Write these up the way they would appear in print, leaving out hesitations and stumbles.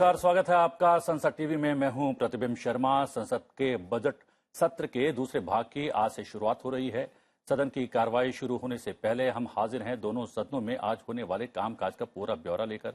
नमस्कार, स्वागत है आपका संसद टीवी में। मैं हूं प्रतिबिंब शर्मा। संसद के बजट सत्र के दूसरे भाग की आज से शुरुआत हो रही है। सदन की कार्रवाई शुरू होने से पहले हम हाजिर हैं दोनों सदनों में आज होने वाले कामकाज का पूरा ब्यौरा लेकर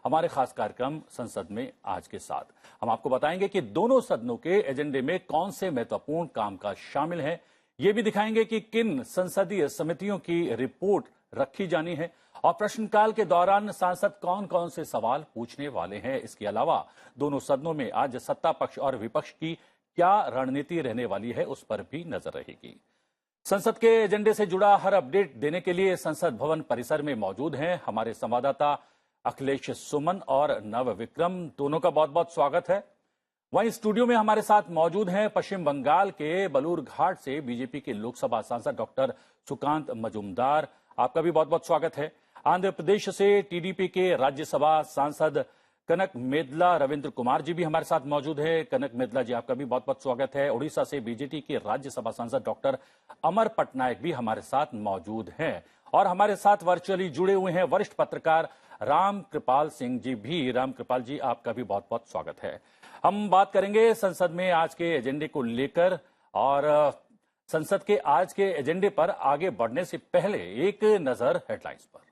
हमारे खास कार्यक्रम संसद में आज के साथ हम आपको बताएंगे कि दोनों सदनों के एजेंडे में कौन से महत्वपूर्ण कामकाज शामिल हैं। ये भी दिखाएंगे कि किन संसदीय समितियों की रिपोर्ट रखी जानी है और प्रश्नकाल के दौरान सांसद कौन कौन से सवाल पूछने वाले हैं। इसके अलावा दोनों सदनों में आज सत्ता पक्ष और विपक्ष की क्या रणनीति रहने वाली है, उस पर भी नजर रहेगी। संसद के एजेंडे से जुड़ा हर अपडेट देने के लिए संसद भवन परिसर में मौजूद हैं हमारे संवाददाता अखिलेश सुमन और नव विक्रम। दोनों का बहुत बहुत स्वागत है। वहीं स्टूडियो में हमारे साथ मौजूद हैं पश्चिम बंगाल के बलूरघाट से बीजेपी के लोकसभा सांसद डॉक्टर सुकांत मजूमदार, आपका भी बहुत बहुत स्वागत है। आंध्र प्रदेश से टीडीपी के राज्यसभा सांसद कनक मेदला रविंद्र कुमार जी भी हमारे साथ मौजूद है। कनक मेदला जी, आपका भी बहुत बहुत स्वागत है। उड़ीसा से बीजेपी के राज्यसभा सांसद डॉक्टर अमर पटनायक भी हमारे साथ मौजूद हैं और हमारे साथ वर्चुअली जुड़े हुए हैं वरिष्ठ पत्रकार राम कृपाल सिंह जी भी। राम कृपाल जी, आपका भी बहुत बहुत स्वागत है। हम बात करेंगे संसद में आज के एजेंडे को लेकर और संसद के आज के एजेंडे पर आगे बढ़ने से पहले एक नजर हेडलाइंस पर।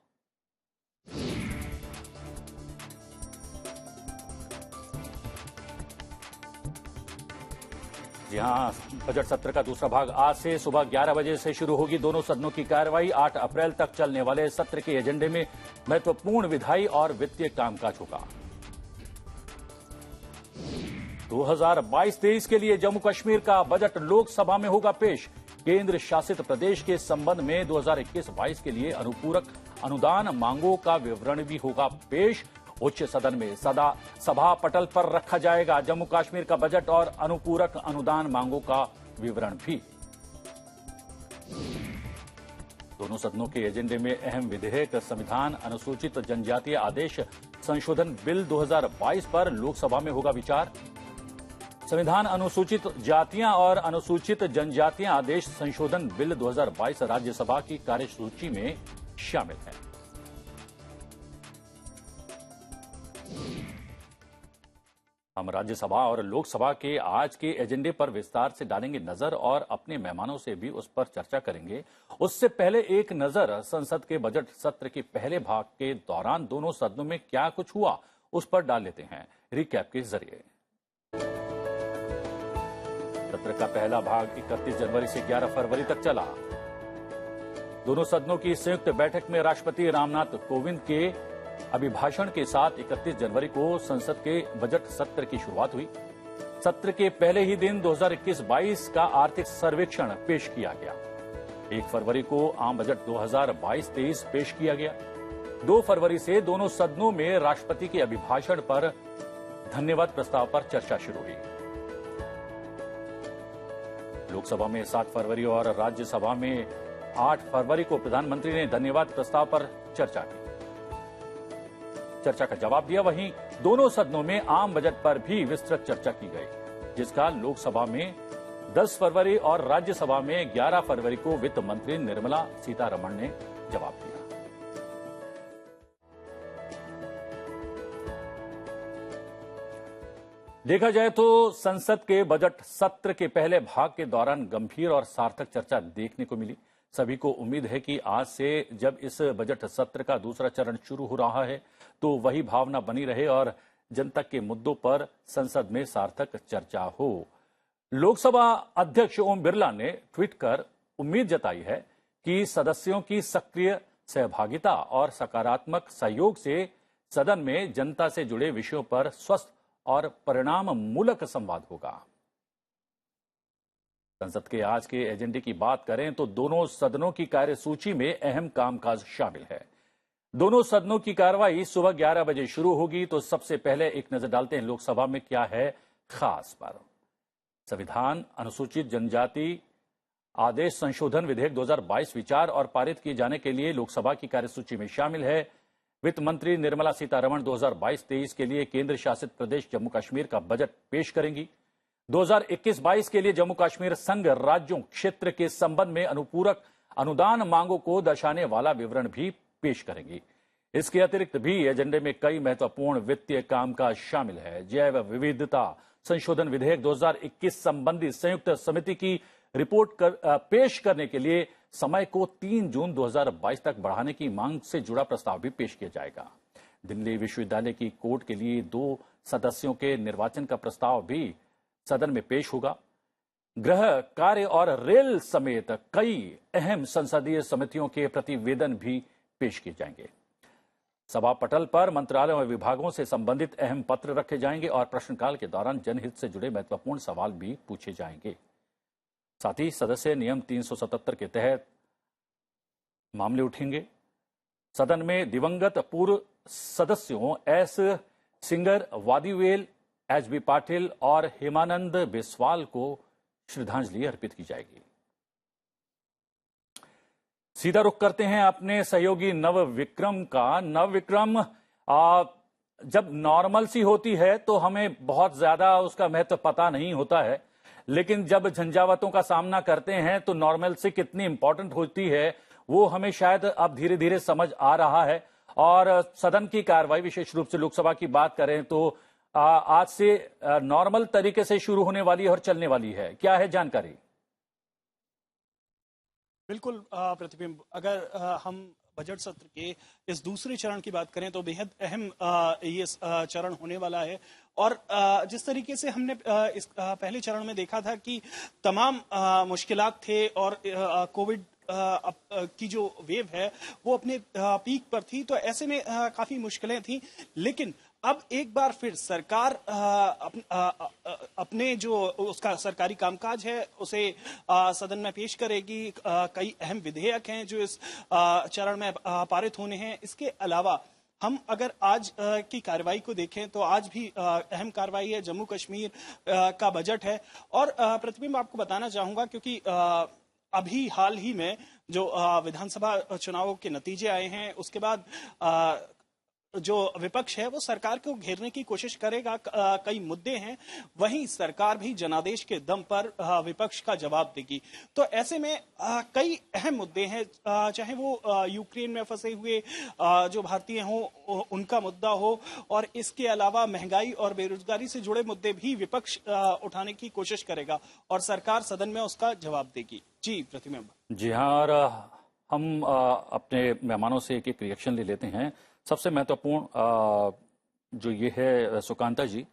जी हां, बजट सत्र का दूसरा भाग आज से सुबह 11 बजे से शुरू होगी। दोनों सदनों की कार्रवाई 8 अप्रैल तक चलने वाले सत्र के एजेंडे में महत्वपूर्ण विधायी और वित्तीय कामकाज होगा। 2022-23 के लिए जम्मू कश्मीर का बजट लोकसभा में होगा पेश। केंद्र शासित प्रदेश के संबंध में 2021-22 के लिए अनुपूरक अनुदान मांगों का विवरण भी होगा पेश। उच्च सदन में सभा पटल पर रखा जाएगा जम्मू कश्मीर का बजट और अनुपूरक अनुदान मांगों का विवरण भी। दोनों सदनों के एजेंडे में अहम विधेयक संविधान अनुसूचित जनजातीय आदेश संशोधन बिल 2022 पर लोकसभा में होगा विचार। संविधान अनुसूचित जातियां और अनुसूचित जनजातियां आदेश संशोधन बिल 2022 राज्यसभा की कार्यसूची में शामिल है। हम राज्यसभा और लोकसभा के आज के एजेंडे पर विस्तार से डालेंगे नजर और अपने मेहमानों से भी उस पर चर्चा करेंगे। उससे पहले एक नजर संसद के बजट सत्र के पहले भाग के दौरान दोनों सदनों में क्या कुछ हुआ उस पर डाल लेते हैं रिकैप के जरिए। सत्र का पहला भाग 31 जनवरी से 11 फरवरी तक चला। दोनों सदनों की संयुक्त बैठक में राष्ट्रपति रामनाथ कोविंद के अभिभाषण के साथ 31 जनवरी को संसद के बजट सत्र की शुरुआत हुई। सत्र के पहले ही दिन 2021-22 का आर्थिक सर्वेक्षण पेश किया गया। 1 फरवरी को आम बजट 2022-23 पेश किया गया। 2 फरवरी से दोनों सदनों में राष्ट्रपति के अभिभाषण पर धन्यवाद प्रस्ताव पर चर्चा शुरू हुई। लोकसभा में 7 फरवरी और राज्यसभा में 8 फरवरी को प्रधानमंत्री ने धन्यवाद प्रस्ताव पर चर्चा की। चर्चा का जवाब दिया। वहीं दोनों सदनों में आम बजट पर भी विस्तृत चर्चा की गई, जिसका लोकसभा में 10 फरवरी और राज्यसभा में 11 फरवरी को वित्त मंत्री निर्मला सीतारमण ने जवाब दिया। देखा जाए तो संसद के बजट सत्र के पहले भाग के दौरान गंभीर और सार्थक चर्चा देखने को मिली। सभी को उम्मीद है कि आज से जब इस बजट सत्र का दूसरा चरण शुरू हो रहा है तो वही भावना बनी रहे और जनता के मुद्दों पर संसद में सार्थक चर्चा हो। लोकसभा अध्यक्ष ओम बिरला ने ट्वीट कर उम्मीद जताई है कि सदस्यों की सक्रिय सहभागिता और सकारात्मक सहयोग से सदन में जनता से जुड़े विषयों पर स्वस्थ और परिणाम मूलक संवाद होगा। संसद के आज के एजेंडे की बात करें तो दोनों सदनों की कार्यसूची में अहम कामकाज शामिल है। दोनों सदनों की कार्रवाई सुबह 11 बजे शुरू होगी। तो सबसे पहले एक नजर डालते हैं लोकसभा में क्या है खास पर। संविधान अनुसूचित जनजाति आदेश संशोधन विधेयक 2022 विचार और पारित किए जाने के लिए लोकसभा की कार्यसूची में शामिल है। वित्त मंत्री निर्मला सीतारमण 2022-23 के लिए केंद्र शासित प्रदेश जम्मू कश्मीर का बजट पेश करेंगी। 2021-22 के लिए जम्मू कश्मीर संघ राज्यों क्षेत्र के संबंध में अनुपूरक अनुदान मांगों को दर्शाने वाला विवरण भी पेश करेंगी। इसके अतिरिक्त भी एजेंडे में कई महत्वपूर्ण वित्तीय कामकाज शामिल है। जैव विविधता संशोधन विधेयक 2021 संबंधी संयुक्त समिति की रिपोर्ट पेश करने के लिए समय को 3 जून 2022 तक बढ़ाने की मांग से जुड़ा प्रस्ताव भी पेश किया जाएगा। दिल्ली विश्वविद्यालय की कोर्ट के लिए 2 सदस्यों के निर्वाचन का प्रस्ताव भी सदन में पेश होगा। गृह कार्य और रेल समेत कई अहम संसदीय समितियों के प्रतिवेदन भी पेश किए जाएंगे। सभा पटल पर मंत्रालयों और विभागों से संबंधित अहम पत्र रखे जाएंगे और प्रश्नकाल के दौरान जनहित से जुड़े महत्वपूर्ण सवाल भी पूछे जाएंगे। साथ ही सदस्य नियम 377 के तहत मामले उठेंगे। सदन में दिवंगत पूर्व सदस्यों एस सिंगर, वादीवेल, एच.बी. पाटिल और हेमानंद बिस्वाल को श्रद्धांजलि अर्पित की जाएगी। सीधा रुख करते हैं अपने सहयोगी नव विक्रम का। नव विक्रम, जब नॉर्मल सी होती है तो हमें बहुत ज्यादा उसका महत्व पता नहीं होता है, लेकिन जब झंझावातों का सामना करते हैं तो नॉर्मल सी कितनी इंपॉर्टेंट होती है वो हमें शायद अब धीरे धीरे समझ आ रहा है। और सदन की कार्रवाई, विशेष रूप से लोकसभा की बात करें तो आज से नॉर्मल तरीके से शुरू होने वाली है और चलने वाली है। क्या है जानकारी? बिल्कुल प्रतिबिंब, अगर हम बजट सत्र के इस दूसरे चरण की बात करें तो बेहद अहम ये चरण होने वाला है। और जिस तरीके से हमने इस पहले चरण में देखा था कि तमाम मुश्किलात थे और कोविड की जो वेव है वो अपने पीक पर थी, तो ऐसे में काफी मुश्किलें थी। लेकिन अब एक बार फिर सरकार अपने जो उसका सरकारी कामकाज है उसे सदन में पेश करेगी। कई अहम विधेयक हैं जो इस चरण में पारित होने हैं। इसके अलावा हम अगर आज की कार्रवाई को देखें तो आज भी अहम कार्रवाई है, जम्मू कश्मीर का बजट है। और प्रतिबिंब आपको बताना चाहूंगा क्योंकि अभी हाल ही में जो विधानसभा चुनावों के नतीजे आए हैं उसके बाद जो विपक्ष है वो सरकार को घेरने की कोशिश करेगा। कई मुद्दे हैं, वहीं सरकार भी जनादेश के दम पर विपक्ष का जवाब देगी। तो ऐसे में कई अहम मुद्दे हैं, चाहे वो यूक्रेन में फंसे हुए जो भारतीय हों उनका मुद्दा हो, और इसके अलावा महंगाई और बेरोजगारी से जुड़े मुद्दे भी विपक्ष उठाने की कोशिश करेगा और सरकार सदन में उसका जवाब देगी। जी प्रतिबिंब। जी हाँ, और हम अपने मेहमानों से एक रिएक्शन ले लेते हैं। सबसे महत्वपूर्ण जो ये है सुकांता जी,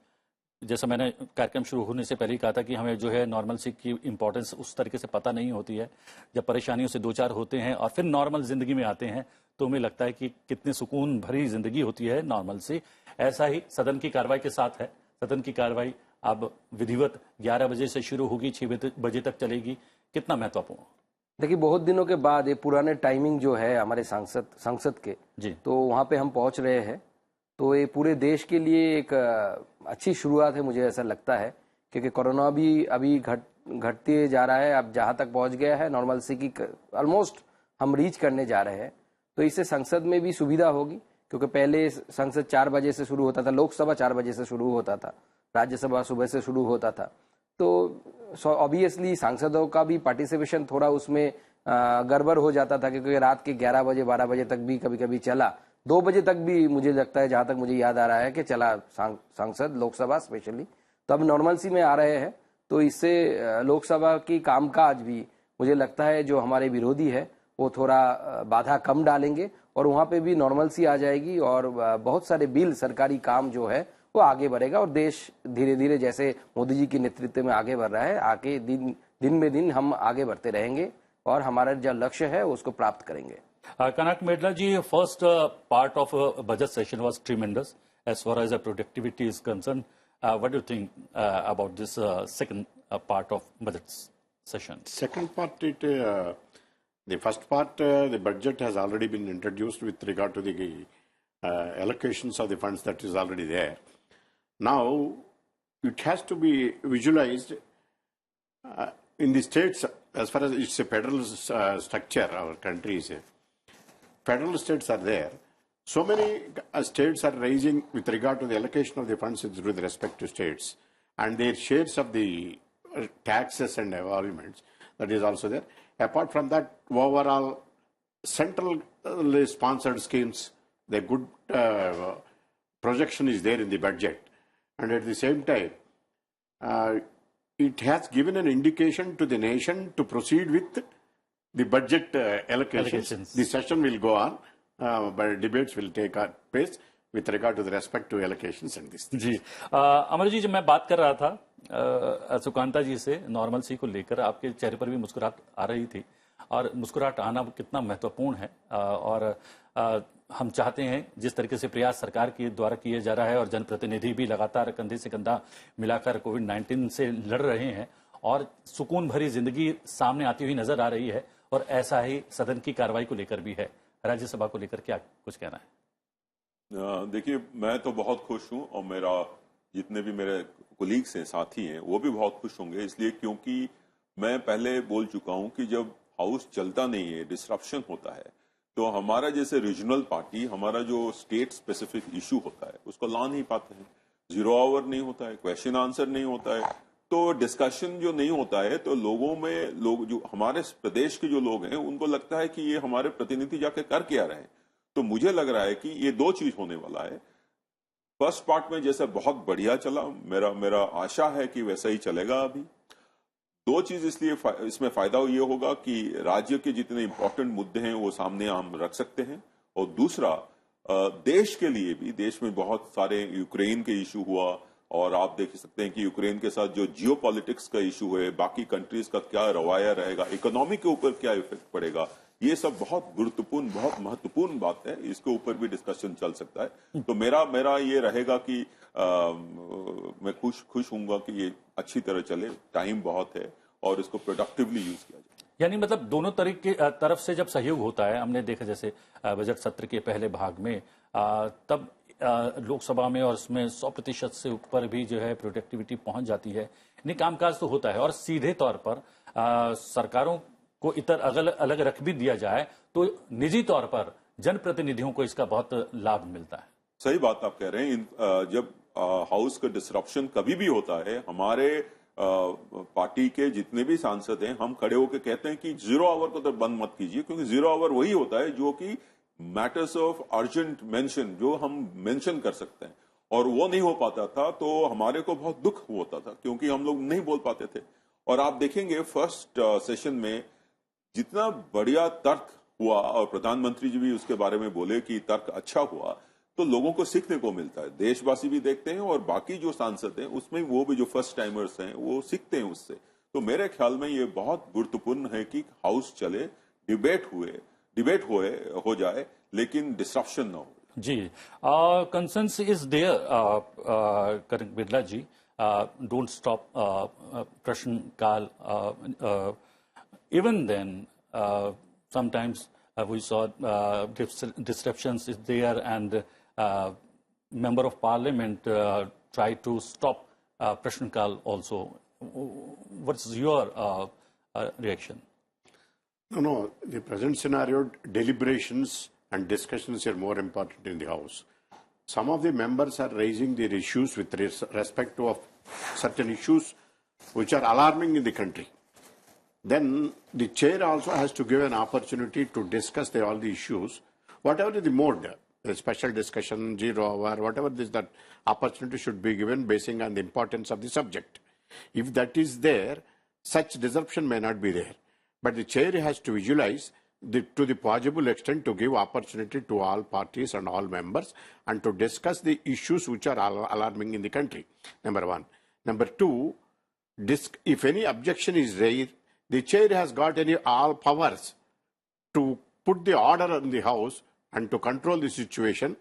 जैसा मैंने कार्यक्रम शुरू होने से पहले ही कहा था कि हमें जो है नॉर्मलसी की इम्पोर्टेंस उस तरीके से पता नहीं होती है। जब परेशानियों से दो चार होते हैं और फिर नॉर्मल जिंदगी में आते हैं तो हमें लगता है कि कितनी सुकून भरी जिंदगी होती है नॉर्मल से। ऐसा ही सदन की कार्रवाई के साथ है। सदन की कार्रवाई अब विधिवत 11 बजे से शुरू होगी, 6 बजे तक चलेगी। कितना महत्वपूर्ण? देखिए, बहुत दिनों के बाद ये पुराने टाइमिंग जो है हमारे संसद के जी, तो वहाँ पे हम पहुँच रहे हैं। तो ये पूरे देश के लिए एक अच्छी शुरुआत है, मुझे ऐसा लगता है, क्योंकि कोरोना भी अभी घटते जा रहा है। अब जहाँ तक पहुँच गया है नॉर्मलसी की ऑलमोस्ट हम रीच करने जा रहे हैं। तो इससे संसद में भी सुविधा होगी, क्योंकि पहले संसद 4 बजे से शुरू होता था, लोकसभा 4 बजे से शुरू होता था, राज्यसभा सुबह से शुरू होता था। तो ऑब्वियसली सांसदों का भी पार्टिसिपेशन थोड़ा उसमें गड़बड़ हो जाता था, क्योंकि रात के 11 बजे 12 बजे तक भी कभी कभी चला, 2 बजे तक भी मुझे लगता है, जहां तक मुझे याद आ रहा है कि चला सांसद लोकसभा स्पेशली। तो अब नॉर्मलसी में आ रहे हैं, तो इससे लोकसभा की कामकाज भी मुझे लगता है जो हमारे विरोधी है वो थोड़ा बाधा कम डालेंगे और वहाँ पे भी नॉर्मलसी आ जाएगी और बहुत सारे बिल, सरकारी काम जो है वो आगे बढ़ेगा और देश धीरे धीरे जैसे मोदी जी के नेतृत्व में आगे बढ़ रहा है, आगे दिन में दिन हम आगे बढ़ते रहेंगे और हमारा जो लक्ष्य है उसको प्राप्त करेंगे। Kanak Medla ji, first part of budget session was tremendous as far as the productivity is concerned. What do you think about this second part of budget session? Second part, the first part, the budget has already been introduced with regard to the allocations of the funds that is already there. Now, it has to be visualized in the states, as far as it's a federal structure, our country is a federal states are there. So many states are raising with regard to the allocation of the funds with respect to states and their shares of the taxes and emoluments, that is also there. Apart from that, overall central sponsored schemes the good projection is there in the budget. And at the same time, it has given an indication to the nation to proceed with the budget allocations. The session will go on, but debates will take place with regard to the respect to allocations and this. जी अमर जी, जब मैं बात कर रहा था सुकांता जी से normal सी को लेकर, आपके चेहरे पर भी मुस्कुराहट आ रही थी, और मुस्कुराहट आना कितना महत्वपूर्ण है। और हम चाहते हैं जिस तरीके से प्रयास सरकार के द्वारा किए जा रहा है और जनप्रतिनिधि भी लगातार कंधे से कंधा मिलाकर कोविड-19 से लड़ रहे हैं और सुकून भरी जिंदगी सामने आती हुई नजर आ रही है, और ऐसा ही सदन की कार्रवाई को लेकर भी है। राज्यसभा को लेकर क्या कुछ कहना है? देखिए, मैं तो बहुत खुश हूं और मेरा जितने भी मेरे कोलीग्स हैं, साथी हैं, वो भी बहुत खुश होंगे, इसलिए क्योंकि मैं पहले बोल चुका हूं कि जब हाउस चलता नहीं है, डिस्ट्रप्शन होता है, तो हमारा जैसे रीजनल पार्टी, हमारा जो स्टेट स्पेसिफिक इशू होता है उसको ला नहीं पाते हैं। 0 आवर नहीं होता है, क्वेश्चन आंसर नहीं होता है, तो डिस्कशन जो नहीं होता है तो लोगों में, लोग जो हमारे प्रदेश के जो लोग हैं उनको लगता है कि ये हमारे प्रतिनिधि जाके कर क्या रहे हैं। तो मुझे लग रहा है कि ये 2 चीज होने वाला है। फर्स्ट पार्ट में जैसे बहुत बढ़िया चला, मेरा आशा है कि वैसा ही चलेगा। अभी 2 चीज इसलिए इसमें फायदा ये होगा कि राज्य के जितने इंपॉर्टेंट मुद्दे हैं वो सामने हम रख सकते हैं, और दूसरा देश के लिए भी, देश में बहुत सारे यूक्रेन के इशू हुआ, और आप देख सकते हैं कि यूक्रेन के साथ जो जियो पॉलिटिक्स का इशू है, बाकी कंट्रीज का क्या रवैया रहेगा, इकोनॉमी के ऊपर क्या इफेक्ट पड़ेगा, ये सब बहुत गुरुत्वपूर्ण, बहुत महत्वपूर्ण बात है। इसके ऊपर भी डिस्कशन चल सकता है। तो मेरा ये रहेगा कि मैं खुश हूंगा कि ये अच्छी तरह चले, टाइम बहुत है और इसको प्रोडक्टिवली यूज किया जाए। यानी मतलब दोनों तरफ से जब सहयोग होता है, हमने देखा जैसे बजट सत्र के पहले भाग में तब लोकसभा में और उसमें 100% से ऊपर भी जो है प्रोडक्टिविटी पहुंच जाती है, यानी कामकाज तो होता है। और सीधे तौर पर सरकारों को इतर अलग रख भी दिया जाए तो निजी तौर पर जनप्रतिनिधियों को इसका बहुत लाभ मिलता है। सही बात आप कह रहे हैं। जब हाउस का डिसरप्शन कभी भी होता है, हमारे पार्टी के जितने भी सांसद हैं, हम खड़े होकर कहते हैं कि 0 आवर को तो बंद मत कीजिए, क्योंकि 0 आवर वही होता है जो कि मैटर्स ऑफ अर्जेंट मेंशन, जो हम मेंशन कर सकते हैं, और वो नहीं हो पाता था तो हमारे को बहुत दुख होता था, क्योंकि हम लोग नहीं बोल पाते थे। और आप देखेंगे फर्स्ट सेशन में जितना बढ़िया तर्क हुआ, और प्रधानमंत्री जी भी उसके बारे में बोले कि तर्क अच्छा हुआ, तो लोगों को सीखने को मिलता है। देशवासी भी देखते हैं और बाकी जो सांसद हैं उसमें वो भी जो फर्स्ट टाइमर्स हैं वो सीखते हैं उससे। तो मेरे ख्याल में ये बहुत गुरुत्वपूर्ण है कि हाउस चले, डिबेट हो जाए, लेकिन डिस्ट्रप्शन ना हो। जी, concerns is there Karan Birla ji, don't stop प्रश्न काल, even then sometimes we saw disruptions is there, and member of parliament tried to stop Prashn Kal also. What's your reaction? No, the present scenario, deliberations and discussions are more important in the House. Some of the members are raising their issues with respect to certain issues which are alarming in the country. Then the chair also has to give an opportunity to discuss all the issues, whatever is the mode, the special discussion, 0 hour, whatever this, that opportunity should be given basing on the importance of the subject. If that is there, such disruption may not be there. But the chair has to visualize to the possible extent to give opportunity to all parties and all members and to discuss the issues which are alarming in the country, number 1. Number 2, if any objection is raised, the chair has got all powers to put the order in the House and to control the situation,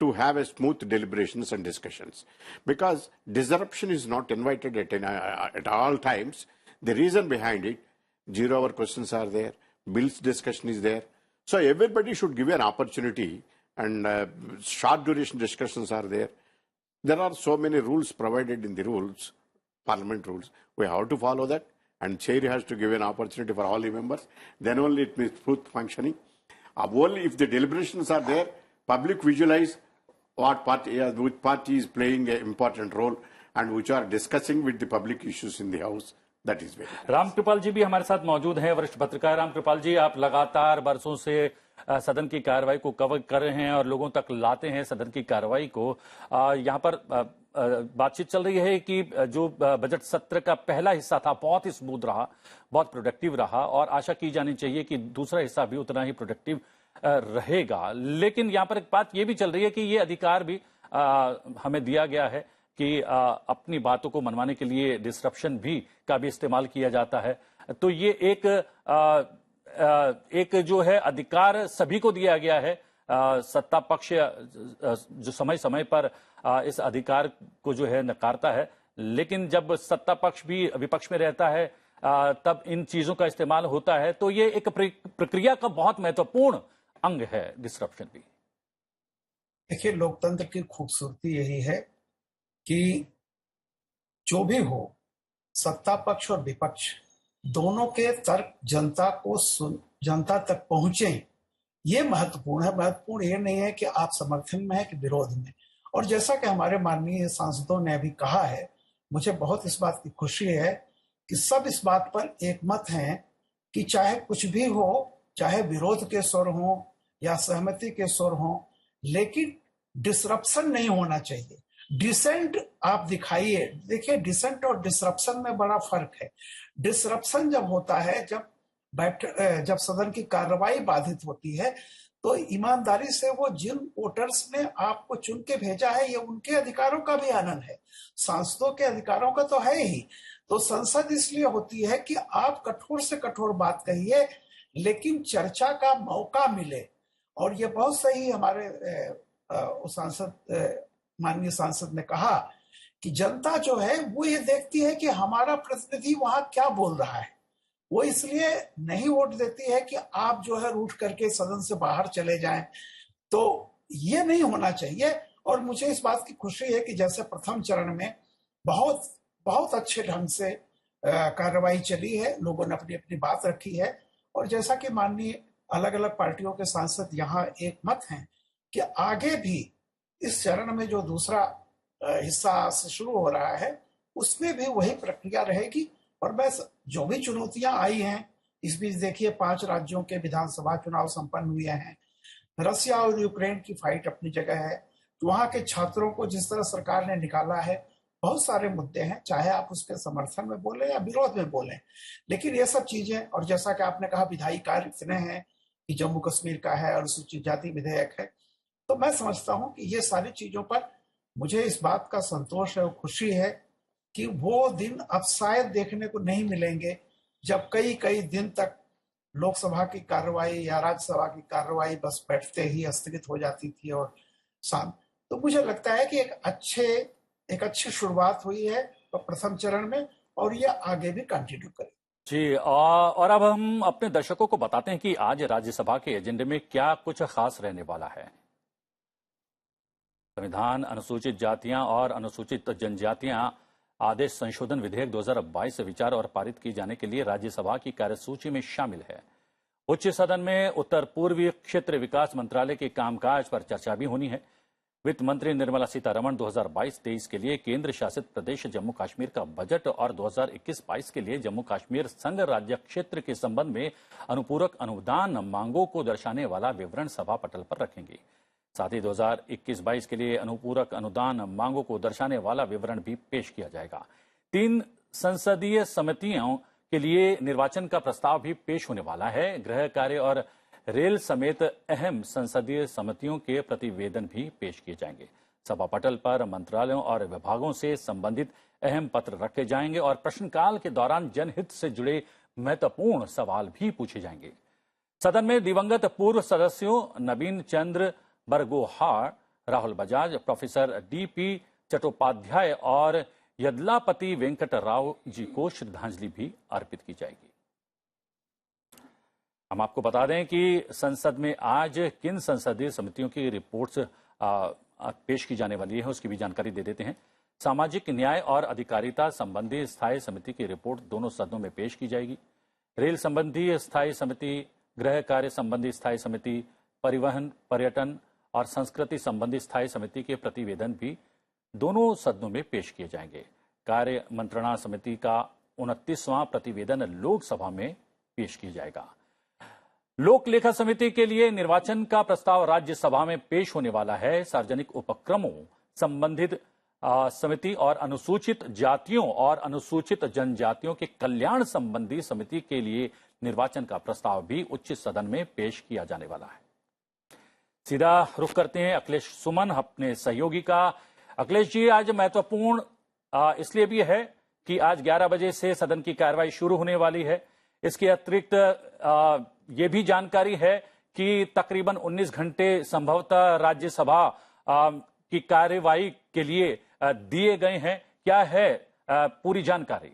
to have a smooth deliberations and discussions. Because disruption is not invited at all times. The reason behind it, 0 hour questions are there, bills discussion is there. So everybody should give an opportunity, and short duration discussions are there. There are so many rules provided in the rules, parliament rules. We have to follow that. And chair has to give an opportunity for all the members. Then only it means smooth functioning. Only if the deliberations are there, public visualize which party is playing an important role and which are discussing with the public issues in the House. Ram Kripal जी भी हमारे साथ मौजूद हैं, वरिष्ठ पत्रकार। राम कृपाल जी, आप लगातार बरसों से सदन की कार्रवाई को कवर कर रहे हैं और लोगों तक लाते हैं सदन की कार्रवाई को। यहाँ पर बातचीत चल रही है कि जो बजट सत्र का पहला हिस्सा था बहुत ही स्मूथ रहा, बहुत प्रोडक्टिव रहा और आशा की जानी चाहिए कि दूसरा हिस्सा भी उतना ही प्रोडक्टिव रहेगा। लेकिन यहाँ पर एक बात ये भी चल रही है कि ये अधिकार भी हमें दिया गया है कि अपनी बातों को मनवाने के लिए डिसरप्शन भी का भी इस्तेमाल किया जाता है। तो ये एक जो है अधिकार सभी को दिया गया है। सत्ता पक्ष जो समय समय पर इस अधिकार को जो है नकारता है, लेकिन जब सत्ता पक्ष भी विपक्ष में रहता है तब इन चीजों का इस्तेमाल होता है। तो ये एक प्रक्रिया का बहुत महत्वपूर्ण अंग है डिसरप्शन भी। देखिए, लोकतंत्र की खूबसूरती यही है कि जो भी हो, सत्ता पक्ष और विपक्ष दोनों के तर्क जनता तक पहुंचे, ये महत्वपूर्ण है। महत्वपूर्ण ये नहीं है कि आप समर्थन में है कि विरोध में। और जैसा कि हमारे माननीय सांसदों ने अभी कहा है, मुझे बहुत इस बात की खुशी है कि सब इस बात पर एकमत हैं कि चाहे कुछ भी हो, चाहे विरोध के स्वर हो या सहमति के स्वर हो, लेकिन डिसरप्शन नहीं होना चाहिए। डिसेंट आप दिखाइए। देखिए, डिसेंट और डिसरप्शन में बड़ा फर्क है। डिसरप्शन जब होता है, जब सदन की कार्रवाई बाधित होती है, तो ईमानदारी से वो जिन वोटर्स ने आपको चुन के भेजा है, ये उनके अधिकारों का भी आनंद है, सांसदों के अधिकारों का तो है ही। तो संसद इसलिए होती है कि आप कठोर से कठोर बात कहिए, लेकिन चर्चा का मौका मिले। और ये बहुत सही हमारे माननीय सांसद ने कहा कि जनता जो है वो ये देखती है कि हमारा प्रतिनिधि वहां क्या बोल रहा है। वो इसलिए नहीं वोट देती है कि आप जो है रूठ करके सदन से बाहर चले जाएं। तो ये नहीं होना चाहिए। और मुझे इस बात की खुशी है कि जैसे प्रथम चरण में बहुत बहुत अच्छे ढंग से कार्रवाई चली है, लोगों ने अपनी अपनी बात रखी है। और जैसा कि माननीय अलग अलग पार्टियों के सांसद यहाँ एक मत हैं कि आगे भी इस चरण में जो दूसरा हिस्सा से शुरू हो रहा है, उसमें भी वही प्रक्रिया रहेगी। और बस जो भी चुनौतियां आई हैं, इस बीच देखिए 5 राज्यों के विधानसभा चुनाव संपन्न हुए हैं। रसिया और यूक्रेन की फाइट अपनी जगह है। तो वहां के छात्रों को जिस तरह सरकार ने निकाला है, बहुत सारे मुद्दे हैं, चाहे आप उसके समर्थन में बोले या विरोध में बोले, लेकिन ये सब चीजें, और जैसा कि आपने कहा विधायी कार्य इतने हैं कि जम्मू कश्मीर का है, अनुसूचित जाति विधेयक है, तो मैं समझता हूं कि ये सारी चीजों पर मुझे इस बात का संतोष है और खुशी है कि वो दिन अब शायद देखने को नहीं मिलेंगे जब कई कई दिन तक लोकसभा की कार्रवाई या राज्यसभा की कार्रवाई बस बैठते ही स्थगित हो जाती थी और शांत। तो मुझे लगता है कि एक अच्छी शुरुआत हुई है प्रथम चरण में, और ये आगे भी कंटिन्यू करें। जी, और अब हम अपने दर्शकों को बताते हैं कि आज राज्यसभा के एजेंडे में क्या कुछ खास रहने वाला है। संविधान अनुसूचित जातियां और अनुसूचित जनजातियां आदेश संशोधन विधेयक 2022 से विचार और पारित किए जाने के लिए राज्यसभा की कार्यसूची में शामिल है। उच्च सदन में उत्तर पूर्वी क्षेत्र विकास मंत्रालय के कामकाज पर चर्चा भी होनी है। वित्त मंत्री निर्मला सीतारमण 2022-23 के लिए केंद्र शासित प्रदेश जम्मू कश्मीर का बजट और 2021-22 के लिए जम्मू कश्मीर संघ राज्य क्षेत्र के संबंध में अनुपूरक अनुदान मांगों को दर्शाने वाला विवरण सभा पटल पर रखेंगी। साथ ही 2021-22 के लिए अनुपूरक अनुदान मांगों को दर्शाने वाला विवरण भी पेश किया जाएगा। 3 संसदीय समितियों के लिए निर्वाचन का प्रस्ताव भी पेश होने वाला है। गृह कार्य और रेल समेत अहम संसदीय समितियों के प्रतिवेदन भी पेश किए जाएंगे। सभा पटल पर मंत्रालयों और विभागों से संबंधित अहम पत्र रखे जाएंगे और प्रश्नकाल के दौरान जनहित से जुड़े महत्वपूर्ण सवाल भी पूछे जाएंगे। सदन में दिवंगत पूर्व सदस्यों नवीन चंद्र बरगोहार, राहुल बजाज, प्रोफेसर DP चट्टोपाध्याय और यदलापति वेंकट राव जी को श्रद्धांजलि भी अर्पित की जाएगी। हम आपको बता दें कि संसद में आज किन संसदीय समितियों की रिपोर्ट्स पेश की जाने वाली है, उसकी भी जानकारी दे देते हैं। सामाजिक न्याय और अधिकारिता संबंधी स्थायी समिति की रिपोर्ट दोनों सदनों में पेश की जाएगी। रेल संबंधी स्थायी समिति, गृह कार्य संबंधी स्थायी समिति, परिवहन, पर्यटन और संस्कृति संबंधी स्थायी समिति के प्रतिवेदन भी दोनों सदनों में पेश किए जाएंगे। कार्य मंत्रणा समिति का 29वां प्रतिवेदन लोकसभा में पेश किया जाएगा। लोक लेखा समिति के लिए निर्वाचन का प्रस्ताव राज्यसभा में पेश होने वाला है। सार्वजनिक उपक्रमों संबंधित समिति और अनुसूचित जातियों और अनुसूचित जनजातियों के कल्याण संबंधी समिति के लिए निर्वाचन का प्रस्ताव भी उच्च सदन में पेश किया जाने वाला है। सीधा रुख करते हैं अखिलेश सुमन अपने सहयोगी का। अखिलेश जी, आज महत्वपूर्ण इसलिए भी है कि आज 11 बजे से सदन की कार्रवाई शुरू होने वाली है। इसके अतिरिक्त ये भी जानकारी है कि तकरीबन 19 घंटे संभवतः राज्यसभा की कार्यवाही के लिए दिए गए हैं। क्या है पूरी जानकारी?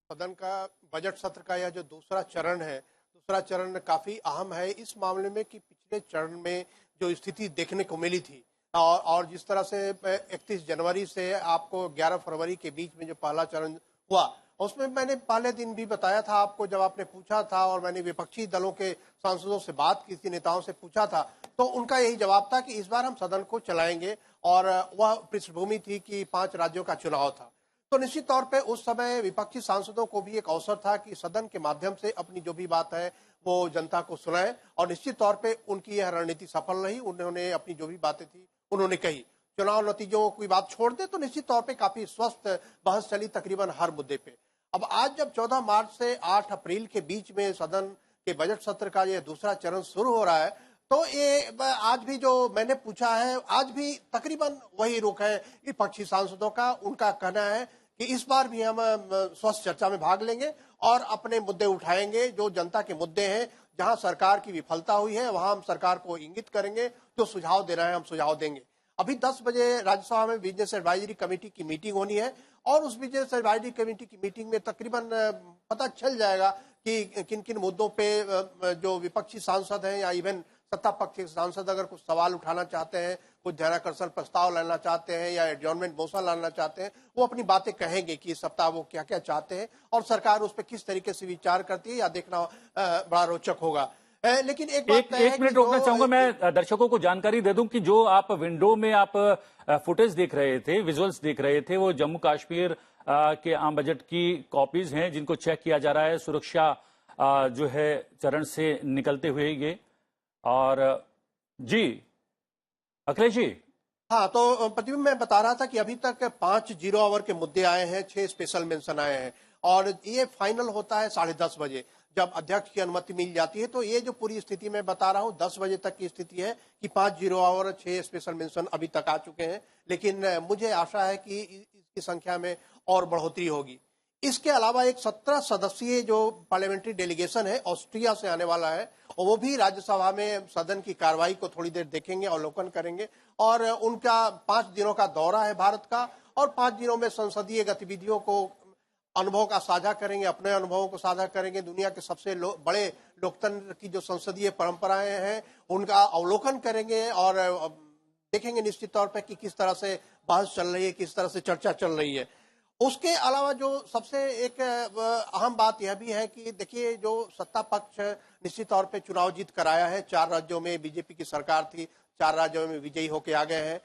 सदन का बजट सत्र का यह जो दूसरा चरण है, दूसरा चरण काफी अहम है इस मामले में कि पिछले चरण में जो स्थिति देखने को मिली थी और जिस तरह से 31 जनवरी से आपको 11 फरवरी के बीच में जो पहला चरण हुआ, उसमें मैंने पहले दिन भी बताया था आपको, जब आपने पूछा था और मैंने विपक्षी दलों के सांसदों से बात की थी, नेताओं से पूछा था, तो उनका यही जवाब था कि इस बार हम सदन को चलाएंगे। और वह पृष्ठभूमि थी कि 5 राज्यों का चुनाव था। तो निश्चित तौर पे उस समय विपक्षी सांसदों को भी एक अवसर था कि सदन के माध्यम से अपनी जो भी बात है वो जनता को सुनाए, और निश्चित तौर पे उनकी यह रणनीति सफल रही। उन्होंने अपनी जो भी बातें थी उन्होंने कही। चुनाव नतीजों की बात छोड़ दे तो निश्चित तौर पे काफी स्वस्थ बहस चली तकरीबन हर मुद्दे पे। अब आज जब 14 मार्च से 8 अप्रैल के बीच में सदन के बजट सत्र का यह दूसरा चरण शुरू हो रहा है, तो ये आज भी जो मैंने पूछा है, आज भी तकरीबन वही रुख है विपक्षी सांसदों का। उनका कहना है कि इस बार भी हम स्वस्थ चर्चा में भाग लेंगे और अपने मुद्दे उठाएंगे, जो जनता के मुद्दे हैं। जहां सरकार की विफलता हुई है वहां हम सरकार को इंगित करेंगे, जो सुझाव दे रहे हैं हम सुझाव देंगे। अभी 10 बजे राज्यसभा में बिजनेस एडवाइजरी कमेटी की मीटिंग होनी है और उस बिजनेस एडवाइजरी कमेटी की मीटिंग में तकरीबन पता चल जाएगा कि किन किन मुद्दों पे जो विपक्षी सांसद हैं या इवन सत्ता पक्ष के सांसद अगर कुछ सवाल उठाना चाहते हैं, कुछ ध्यानाकर्षण प्रस्ताव लाना चाहते हैं या एडजॉर्नमेंट मोशन लाना चाहते हैं, वो अपनी बातें कहेंगे कि इस सप्ताह वो क्या क्या चाहते हैं और सरकार उस पर किस तरीके से विचार करती है, या देखना बड़ा रोचक होगा। लेकिन एक मिनट रोकना चाहूंगा। मैं दर्शकों को जानकारी दे दूं कि जो आप विंडो में आप फुटेज देख रहे थे, विजुअल्स देख रहे थे, वो जम्मू कश्मीर के आम बजट की कॉपीज हैं जिनको चेक किया जा रहा है सुरक्षा जो है चरण से निकलते हुए ये। और जी अखिलेश जी। हाँ, तो प्रतिबिंब मैं बता रहा था कि अभी तक 5 जीरो आवर के मुद्दे आए हैं, 6 स्पेशल मेंशन आए हैं और ये फाइनल होता है 10:30 बजे जब अध्यक्ष की अनुमति मिल जाती है। तो ये जो पूरी स्थिति मैं बता रहा हूँ 10 बजे तक की स्थिति है कि 5 जीरो आवर 6 स्पेशल मेंशन अभी तक आ चुके हैं, लेकिन मुझे आशा है कि इसकी संख्या में और बढ़ोतरी होगी। इसके अलावा एक 17 सदस्यीय जो पार्लियामेंट्री डेलीगेशन है ऑस्ट्रिया से आने वाला है, और वो भी राज्यसभा में सदन की कार्रवाई को थोड़ी देर देखेंगे, अवलोकन करेंगे। और उनका 5 दिनों का दौरा है भारत का, और 5 दिनों में संसदीय गतिविधियों को अनुभव का साझा करेंगे, अपने अनुभवों को साझा करेंगे। दुनिया के सबसे बड़े लोकतंत्र की जो संसदीय परंपराएं हैं उनका अवलोकन करेंगे और देखेंगे निश्चित तौर पर कि किस तरह से बहस चल रही है, किस तरह से चर्चा चल रही है। उसके अलावा जो सबसे एक अहम बात यह भी है कि देखिए, जो सत्ता पक्ष निश्चित तौर पे चुनाव जीत कर आया है, 4 राज्यों में बीजेपी की सरकार थी, 4 राज्यों में विजयी होके आ गए हैं।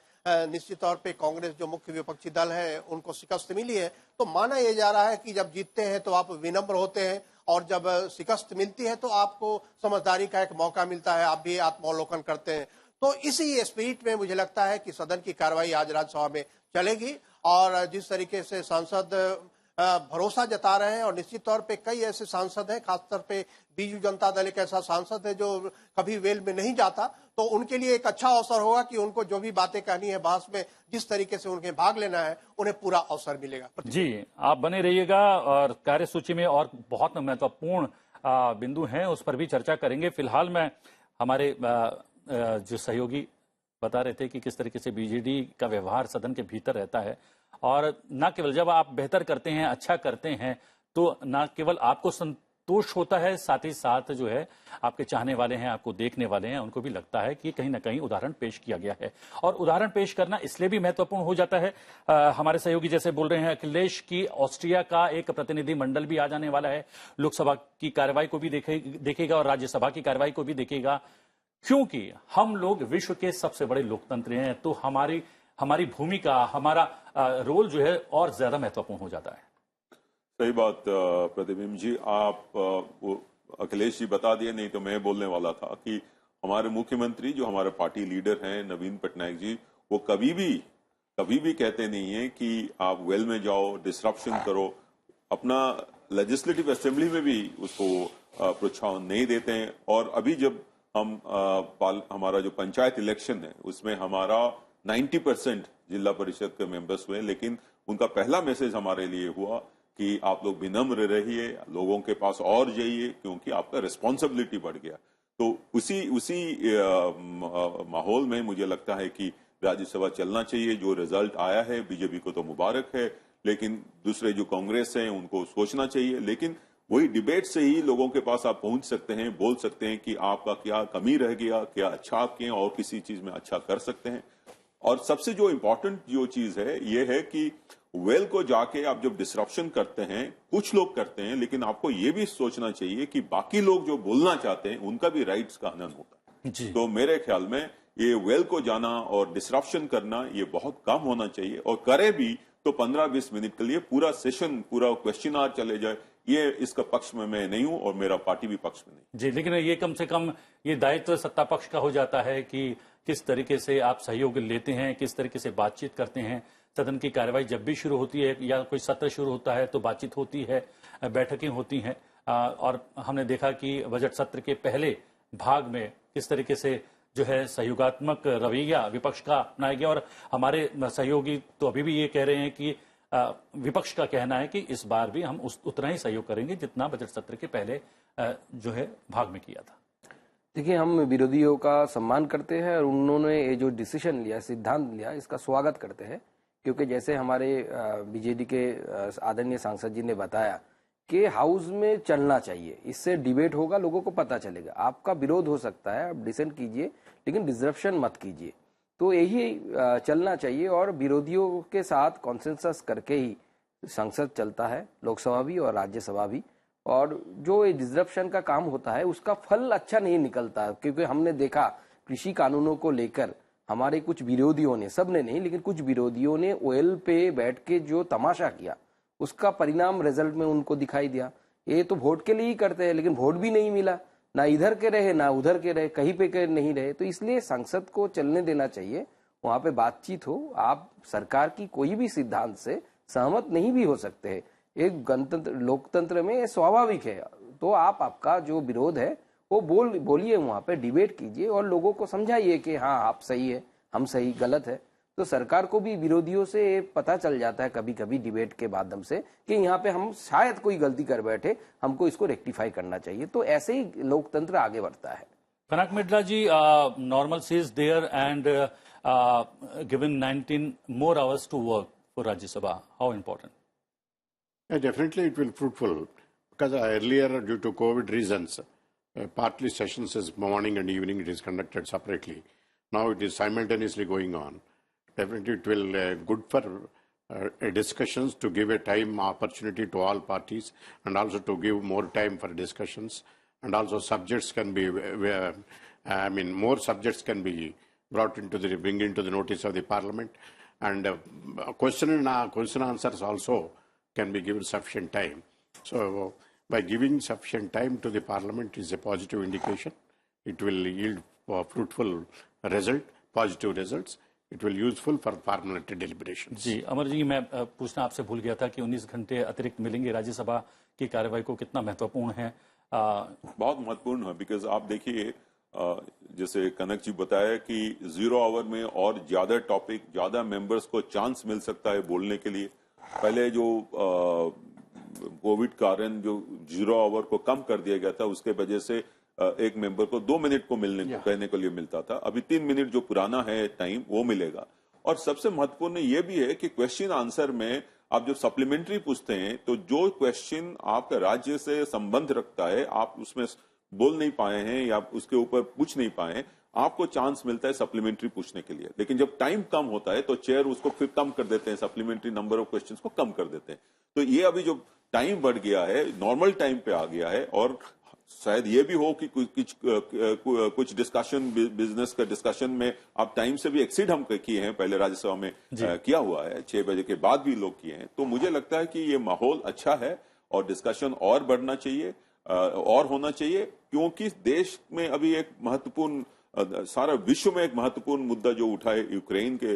निश्चित तौर पे कांग्रेस जो मुख्य विपक्षी दल है उनको शिकस्त मिली है। तो माना यह जा रहा है कि जब जीतते हैं तो आप विनम्र होते हैं और जब शिकस्त मिलती है तो आपको समझदारी का एक मौका मिलता है, आप भी आत्मावलोकन करते हैं। तो इसी स्पिरिट में मुझे लगता है कि सदन की कार्रवाई आज राज्यसभा में चलेगी और जिस तरीके से सांसद भरोसा जता रहे हैं, और निश्चित तौर पे कई ऐसे सांसद हैं, खासतौर पे बीजू जनता दल एक ऐसा सांसद है जो कभी वेल में नहीं जाता, तो उनके लिए एक अच्छा अवसर होगा कि उनको जो भी बातें कहनी है बहस में, जिस तरीके से उन्हें भाग लेना है, उन्हें पूरा अवसर मिलेगा। जी, आप बने रहिएगा और कार्यसूची में और बहुत महत्वपूर्ण बिंदु हैं, उस पर भी चर्चा करेंगे। फिलहाल मैं हमारे जो सहयोगी बता रहे थे कि किस तरीके से बीजेडी का व्यवहार सदन के भीतर रहता है, और न केवल जब आप बेहतर करते हैं, अच्छा करते हैं, तो न केवल आपको संतोष होता है, साथ ही साथ जो है आपके चाहने वाले हैं, आपको देखने वाले हैं, उनको भी लगता है कि कहीं ना कहीं उदाहरण पेश किया गया है। और उदाहरण पेश करना इसलिए भी महत्वपूर्ण हो जाता है, हमारे सहयोगी जैसे बोल रहे हैं अखिलेश की ऑस्ट्रिया का एक प्रतिनिधि मंडल भी आ जाने वाला है, लोकसभा की कार्रवाई को भी देखेगा और राज्यसभा की कार्रवाई को भी देखेगा, क्योंकि हम लोग विश्व के सबसे बड़े लोकतंत्र हैं। तो हमारी भूमिका, हमारा रोल जो है और ज्यादा महत्वपूर्ण हो जाता है। सही बात प्रतिबिंब जी। आप अखिलेश जी बता दिए, नहीं तो मैं बोलने वाला था कि हमारे मुख्यमंत्री जो हमारे पार्टी लीडर हैं नवीन पटनायक जी, वो कभी भी कहते नहीं है कि आप वेल में जाओ, डिसरप्शन करो। अपना लेजिस्लेटिव असेंबली में भी उसको प्रोत्साहन नहीं देते हैं। और अभी जब हमारा जो पंचायत इलेक्शन है उसमें हमारा 90% जिला परिषद के मेंबर्स हुए, लेकिन उनका पहला मैसेज हमारे लिए हुआ कि आप लोग विनम्र रहिए, लोगों के पास और जाइए, क्योंकि आपका रिस्पॉन्सिबिलिटी बढ़ गया। तो उसी माहौल में मुझे लगता है कि राज्यसभा चलना चाहिए। जो रिजल्ट आया है बीजेपी को तो मुबारक है, लेकिन दूसरे जो कांग्रेस हैं उनको सोचना चाहिए। लेकिन वही डिबेट से ही लोगों के पास आप पहुंच सकते हैं, बोल सकते हैं कि आपका क्या कमी रह गया, क्या अच्छा आप किए और किसी चीज में अच्छा कर सकते हैं। और सबसे जो इम्पोर्टेंट जो चीज है ये है कि वेल को जाके आप जब डिसरप्शन करते हैं, कुछ लोग करते हैं, लेकिन आपको ये भी सोचना चाहिए कि बाकी लोग जो बोलना चाहते हैं उनका भी राइट्स का हनन होता है। तो मेरे ख्याल में ये वेल को जाना और डिसरप्शन करना ये बहुत कम होना चाहिए, और करे भी तो 15-20 मिनट के लिए पूरा सेशन, पूरा क्वेश्चन आवर चले जाए। ये इसका पक्ष में मैं नहीं हूं और मेरा पार्टी भी पक्ष में नहीं जी। लेकिन ये कम से कम ये दायित्व सत्ता पक्ष का हो जाता है कि किस तरीके से आप सहयोग लेते हैं, किस तरीके से बातचीत करते हैं। सदन की कार्यवाही जब भी शुरू होती है या कोई सत्र शुरू होता है तो बातचीत होती है, बैठकें होती हैं, और हमने देखा कि बजट सत्र के पहले भाग में किस तरीके से जो है सहयोगात्मक रवैया विपक्ष का अपनाया गया। और हमारे सहयोगी तो अभी भी ये कह रहे हैं कि विपक्ष का कहना है कि इस बार भी हम उतना ही सहयोग करेंगे जितना बजट सत्र के पहले जो है भाग में किया था। देखिए, हम विरोधियों का सम्मान करते हैं और उन्होंने ये जो डिसीजन लिया, सिद्धांत लिया, इसका स्वागत करते हैं। क्योंकि जैसे हमारे बीजेडी के आदरणीय सांसद जी ने बताया कि हाउस में चलना चाहिए, इससे डिबेट होगा, लोगों को पता चलेगा। आपका विरोध हो सकता है, आप डिसेंट कीजिए, लेकिन डिसरप्शन मत कीजिए। तो यही चलना चाहिए और विरोधियों के साथ कॉन्सेंसस करके ही संसद चलता है, लोकसभा भी और राज्यसभा भी। और जो ये डिसरप्शन का काम होता है उसका फल अच्छा नहीं निकलता, क्योंकि हमने देखा कृषि कानूनों को लेकर हमारे कुछ विरोधियों ने, सबने नहीं लेकिन कुछ विरोधियों ने ओएल पे बैठ के जो तमाशा किया, उसका परिणाम रिजल्ट में उनको दिखाई दिया। ये तो वोट के लिए ही करते हैं, लेकिन वोट भी नहीं मिला, ना इधर के रहे ना उधर के रहे, कहीं पे के नहीं रहे। तो इसलिए संसद को चलने देना चाहिए, वहां पे बातचीत हो। आप सरकार की कोई भी सिद्धांत से सहमत नहीं भी हो सकते हैं, एक गणतंत्र लोकतंत्र में ये स्वाभाविक है। तो आपका जो विरोध है वो बोलिए, वहां पे डिबेट कीजिए और लोगों को समझाइए कि हाँ आप सही है, हम सही, गलत है। तो सरकार को भी विरोधियों से पता चल जाता है कभी कभी डिबेट के माध्यम से कि यहाँ पे हम शायद कोई गलती कर बैठे, हमको इसको रेक्टिफाई करना चाहिए। तो ऐसे ही लोकतंत्र आगे बढ़ता है। Kanak Mishra ji, normalcy is there and given 19 more hours to work for Rajya Sabha, how important? Definitely it will fruitful, because earlier due to COVID reasons, partly sessions is morning and evening, it is conducted separately. Now it is simultaneously going on. Definitely it will good for discussions, to give a time opportunity to all parties, and also to give more time for discussions, and also subjects can be, more subjects can be brought into bring into the notice of the parliament, and question answers also can be given sufficient time. So by giving sufficient time to the parliament is a positive indication. It will yield fruitful result, positive results. It will useful for parliamentary deliberations. जी अमर जी, मैं पूछना आपसे भूल गया था कि 19 घंटे अतिरिक्त मिलेंगे राज्यसभा की कार्यवाही को, कितना महत्वपूर्ण है? बहुत महत्वपूर्ण है, बिकॉज आप देखिए जैसे कनक जी बताया कि 0 आवर में और ज्यादा टॉपिक, ज्यादा मेंबर्स को चांस मिल सकता है बोलने के लिए। पहले जो कोविड कारण जो 0 आवर को कम कर दिया गया था, उसके वजह से एक मेंबर को 2 मिनट को कहने के लिए मिलता था। अभी 3 मिनट जो पुराना है टाइम वो मिलेगा। और सबसे महत्वपूर्ण ये भी है कि क्वेश्चन आंसर में आप जब सप्लीमेंट्री पूछते हैं तो जो क्वेश्चन आपका राज्य से संबंध रखता है, आप उसमें बोल नहीं पाए हैं या उसके ऊपर पूछ नहीं पाए, आपको चांस मिलता है सप्लीमेंट्री पूछने के लिए। लेकिन जब टाइम कम होता है तो चेयर उसको फिर कम कर देते हैं, सप्लीमेंट्री नंबर ऑफ क्वेश्चंस को कम कर देते हैं। तो ये अभी जो टाइम बढ़ गया है, नॉर्मल टाइम पे आ गया है। और शायद ये भी हो कि कुछ डिस्कशन, बिजनेस का डिस्कशन में आप टाइम से भी एक्सीड हम किए हैं, पहले राज्यसभा में किया हुआ है, 6 बजे के बाद भी लोग किए हैं। तो मुझे लगता है कि ये माहौल अच्छा है और डिस्कशन और बढ़ना चाहिए। और होना चाहिए, क्योंकि देश में अभी एक महत्वपूर्ण, सारा विश्व में एक महत्वपूर्ण मुद्दा जो उठा है यूक्रेन के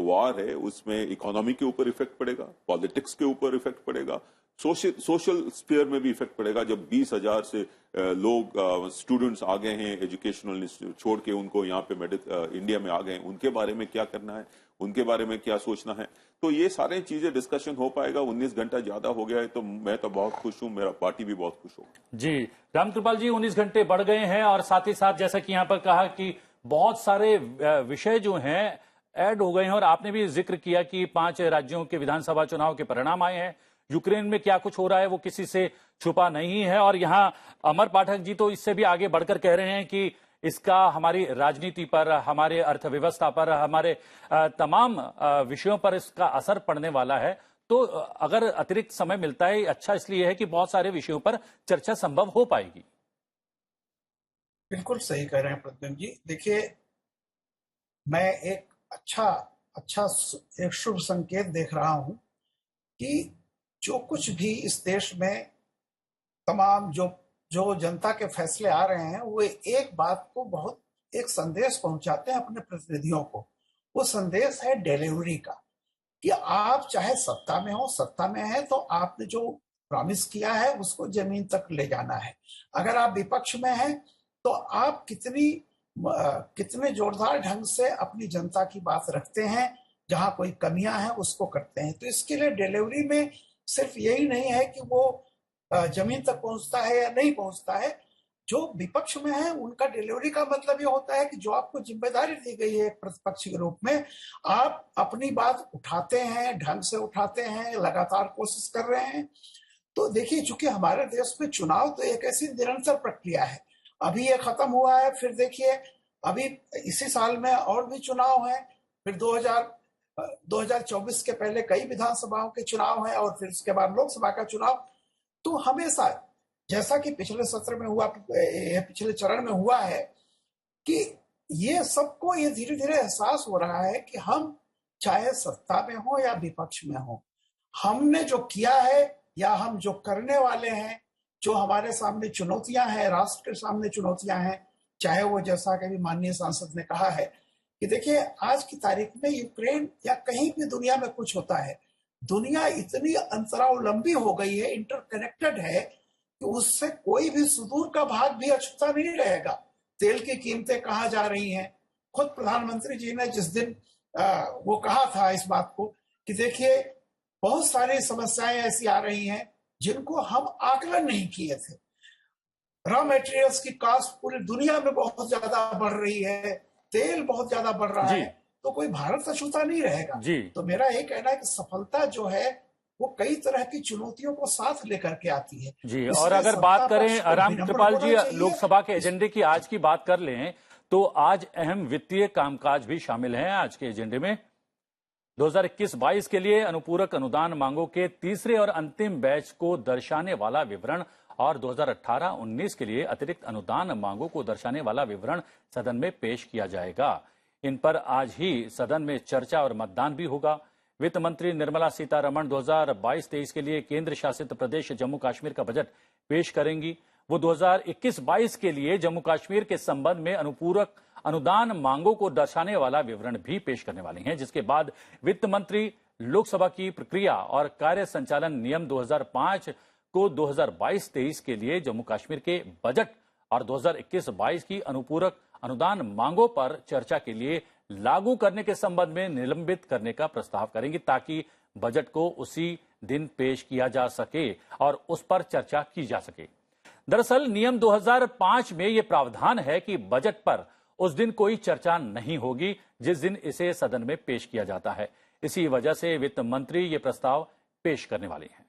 वार है, उसमें इकोनॉमी के ऊपर इफेक्ट पड़ेगा, पॉलिटिक्स के ऊपर इफेक्ट पड़ेगा, सोशल स्फीयर में भी इफेक्ट पड़ेगा। जब 20,000 से लोग स्टूडेंट्स आ गए हैं एजुकेशनल छोड़ के, उनको यहाँ पे इंडिया में आ गए, उनके बारे में क्या करना है, उनके बारे में क्या सोचना है, तो ये सारी चीजें डिस्कशन हो पाएगा। 19 घंटा ज्यादा हो गया है, तो मैं तो बहुत खुश हूं, मेरा पार्टी भी बहुत खुश हो। जी रामकृपाल जी, 19 घंटे बढ़ गए हैं और साथ ही साथ जैसा कि यहाँ पर कहा कि बहुत सारे विषय जो हैं ऐड हो गए हैं, और आपने भी जिक्र किया कि 5 राज्यों के विधानसभा चुनाव के परिणाम आए हैं। यूक्रेन में क्या कुछ हो रहा है वो किसी से छुपा नहीं है, और यहाँ अमर पाठक जी तो इससे भी आगे बढ़कर कह रहे हैं कि इसका हमारी राजनीति पर, हमारे अर्थव्यवस्था पर, हमारे तमाम विषयों पर इसका असर पड़ने वाला है। तो अगर अतिरिक्त समय मिलता है, अच्छा इसलिए है कि बहुत सारे विषयों पर चर्चा संभव हो पाएगी। बिल्कुल सही कह रहे हैं प्रतिबिंब जी। देखिए, मैं एक अच्छा एक शुभ संकेत देख रहा हूं कि जो कुछ भी इस देश में तमाम जो जनता के फैसले आ रहे हैं, वो एक बात को बहुत एक संदेश पहुंचाते हैं अपने प्रतिनिधियों को। वो संदेश है डिलीवरी का, कि आप चाहे सत्ता में हैं तो आपने जो प्रॉमिस किया है उसको जमीन तक ले जाना है। अगर आप विपक्ष में हैं तो आप कितने जोरदार ढंग से अपनी जनता की बात रखते हैं, जहां कोई कमियां हैं उसको करते हैं। तो इसके लिए डिलीवरी में सिर्फ यही नहीं है कि वो जमीन तक पहुंचता है या नहीं पहुंचता है। जो विपक्ष में है उनका डिलीवरी का मतलब ये होता है कि जो आपको जिम्मेदारी दी गई है प्रतिपक्ष के रूप में, आप अपनी बात उठाते हैं, ढंग से उठाते हैं, लगातार कोशिश कर रहे हैं। तो देखिए, चूंकि हमारे देश में चुनाव तो एक ऐसी निरंतर प्रक्रिया है। अभी ये खत्म हुआ है, फिर देखिए अभी इसी साल में और भी चुनाव है, फिर 2024 के पहले कई विधानसभाओं के चुनाव हैं, और फिर उसके बाद लोकसभा का चुनाव। तो हमेशा जैसा कि पिछले सत्र में हुआ, पिछले चरण में हुआ है, कि ये सबको ये धीरे धीरे एहसास हो रहा है कि हम चाहे सत्ता में हो या विपक्ष में हो, हमने जो किया है या हम जो करने वाले हैं, जो हमारे सामने चुनौतियां हैं, राष्ट्र के सामने चुनौतियां हैं, चाहे वो जैसा कि माननीय सांसद ने कहा है कि देखिए आज की तारीख में यूक्रेन या कहीं भी दुनिया में कुछ होता है, दुनिया इतनी अंतरावलंबी हो गई है, इंटरकनेक्टेड है, कि उससे कोई भी सुदूर का भाग भी अछूता नहीं रहेगा। तेल की कीमतें कहाँ जा रही हैं, खुद प्रधानमंत्री जी ने जिस दिन वो कहा था इस बात को कि देखिए बहुत सारी समस्याएं ऐसी आ रही हैं जिनको हम आकलन नहीं किए थे। रॉ मटेरियल्स की कॉस्ट पूरी दुनिया में बहुत ज्यादा बढ़ रही है, तेल बहुत ज्यादा बढ़ रहा है, तो कोई भारत अछूता नहीं रहेगा। तो मेरा ये कहना है कि सफलता जो है वो कई तरह की चुनौतियों को साथ लेकर के आती है। जी, और अगर बात करें रामकृपाल जी, लोकसभा के एजेंडे की आज की बात कर लें तो आज अहम वित्तीय कामकाज भी शामिल हैं आज के एजेंडे में। 2021-22 के लिए अनुपूरक अनुदान मांगों के तीसरे और अंतिम बैच को दर्शाने वाला विवरण और 2018-19 के लिए अतिरिक्त अनुदान मांगों को दर्शाने वाला विवरण सदन में पेश किया जाएगा। इन पर आज ही सदन में चर्चा और मतदान भी होगा। वित्त मंत्री निर्मला सीतारमण 2022-23 के लिए केंद्र शासित प्रदेश जम्मू कश्मीर का बजट पेश करेंगी। वो 2021-22 के लिए जम्मू कश्मीर के संबंध में अनुपूरक अनुदान मांगों को दर्शाने वाला विवरण भी पेश करने वाली हैं, जिसके बाद वित्त मंत्री लोकसभा की प्रक्रिया और कार्य संचालन नियम 2005 को 2022-23 के लिए जम्मू कश्मीर के बजट और 2021-22 की अनुपूरक अनुदान मांगों पर चर्चा के लिए लागू करने के संबंध में निलंबित करने का प्रस्ताव करेंगी, ताकि बजट को उसी दिन पेश किया जा सके और उस पर चर्चा की जा सके। दरअसल नियम 2005 में यह प्रावधान है कि बजट पर उस दिन कोई चर्चा नहीं होगी जिस दिन इसे सदन में पेश किया जाता है। इसी वजह से वित्त मंत्री ये प्रस्ताव पेश करने वाले हैं।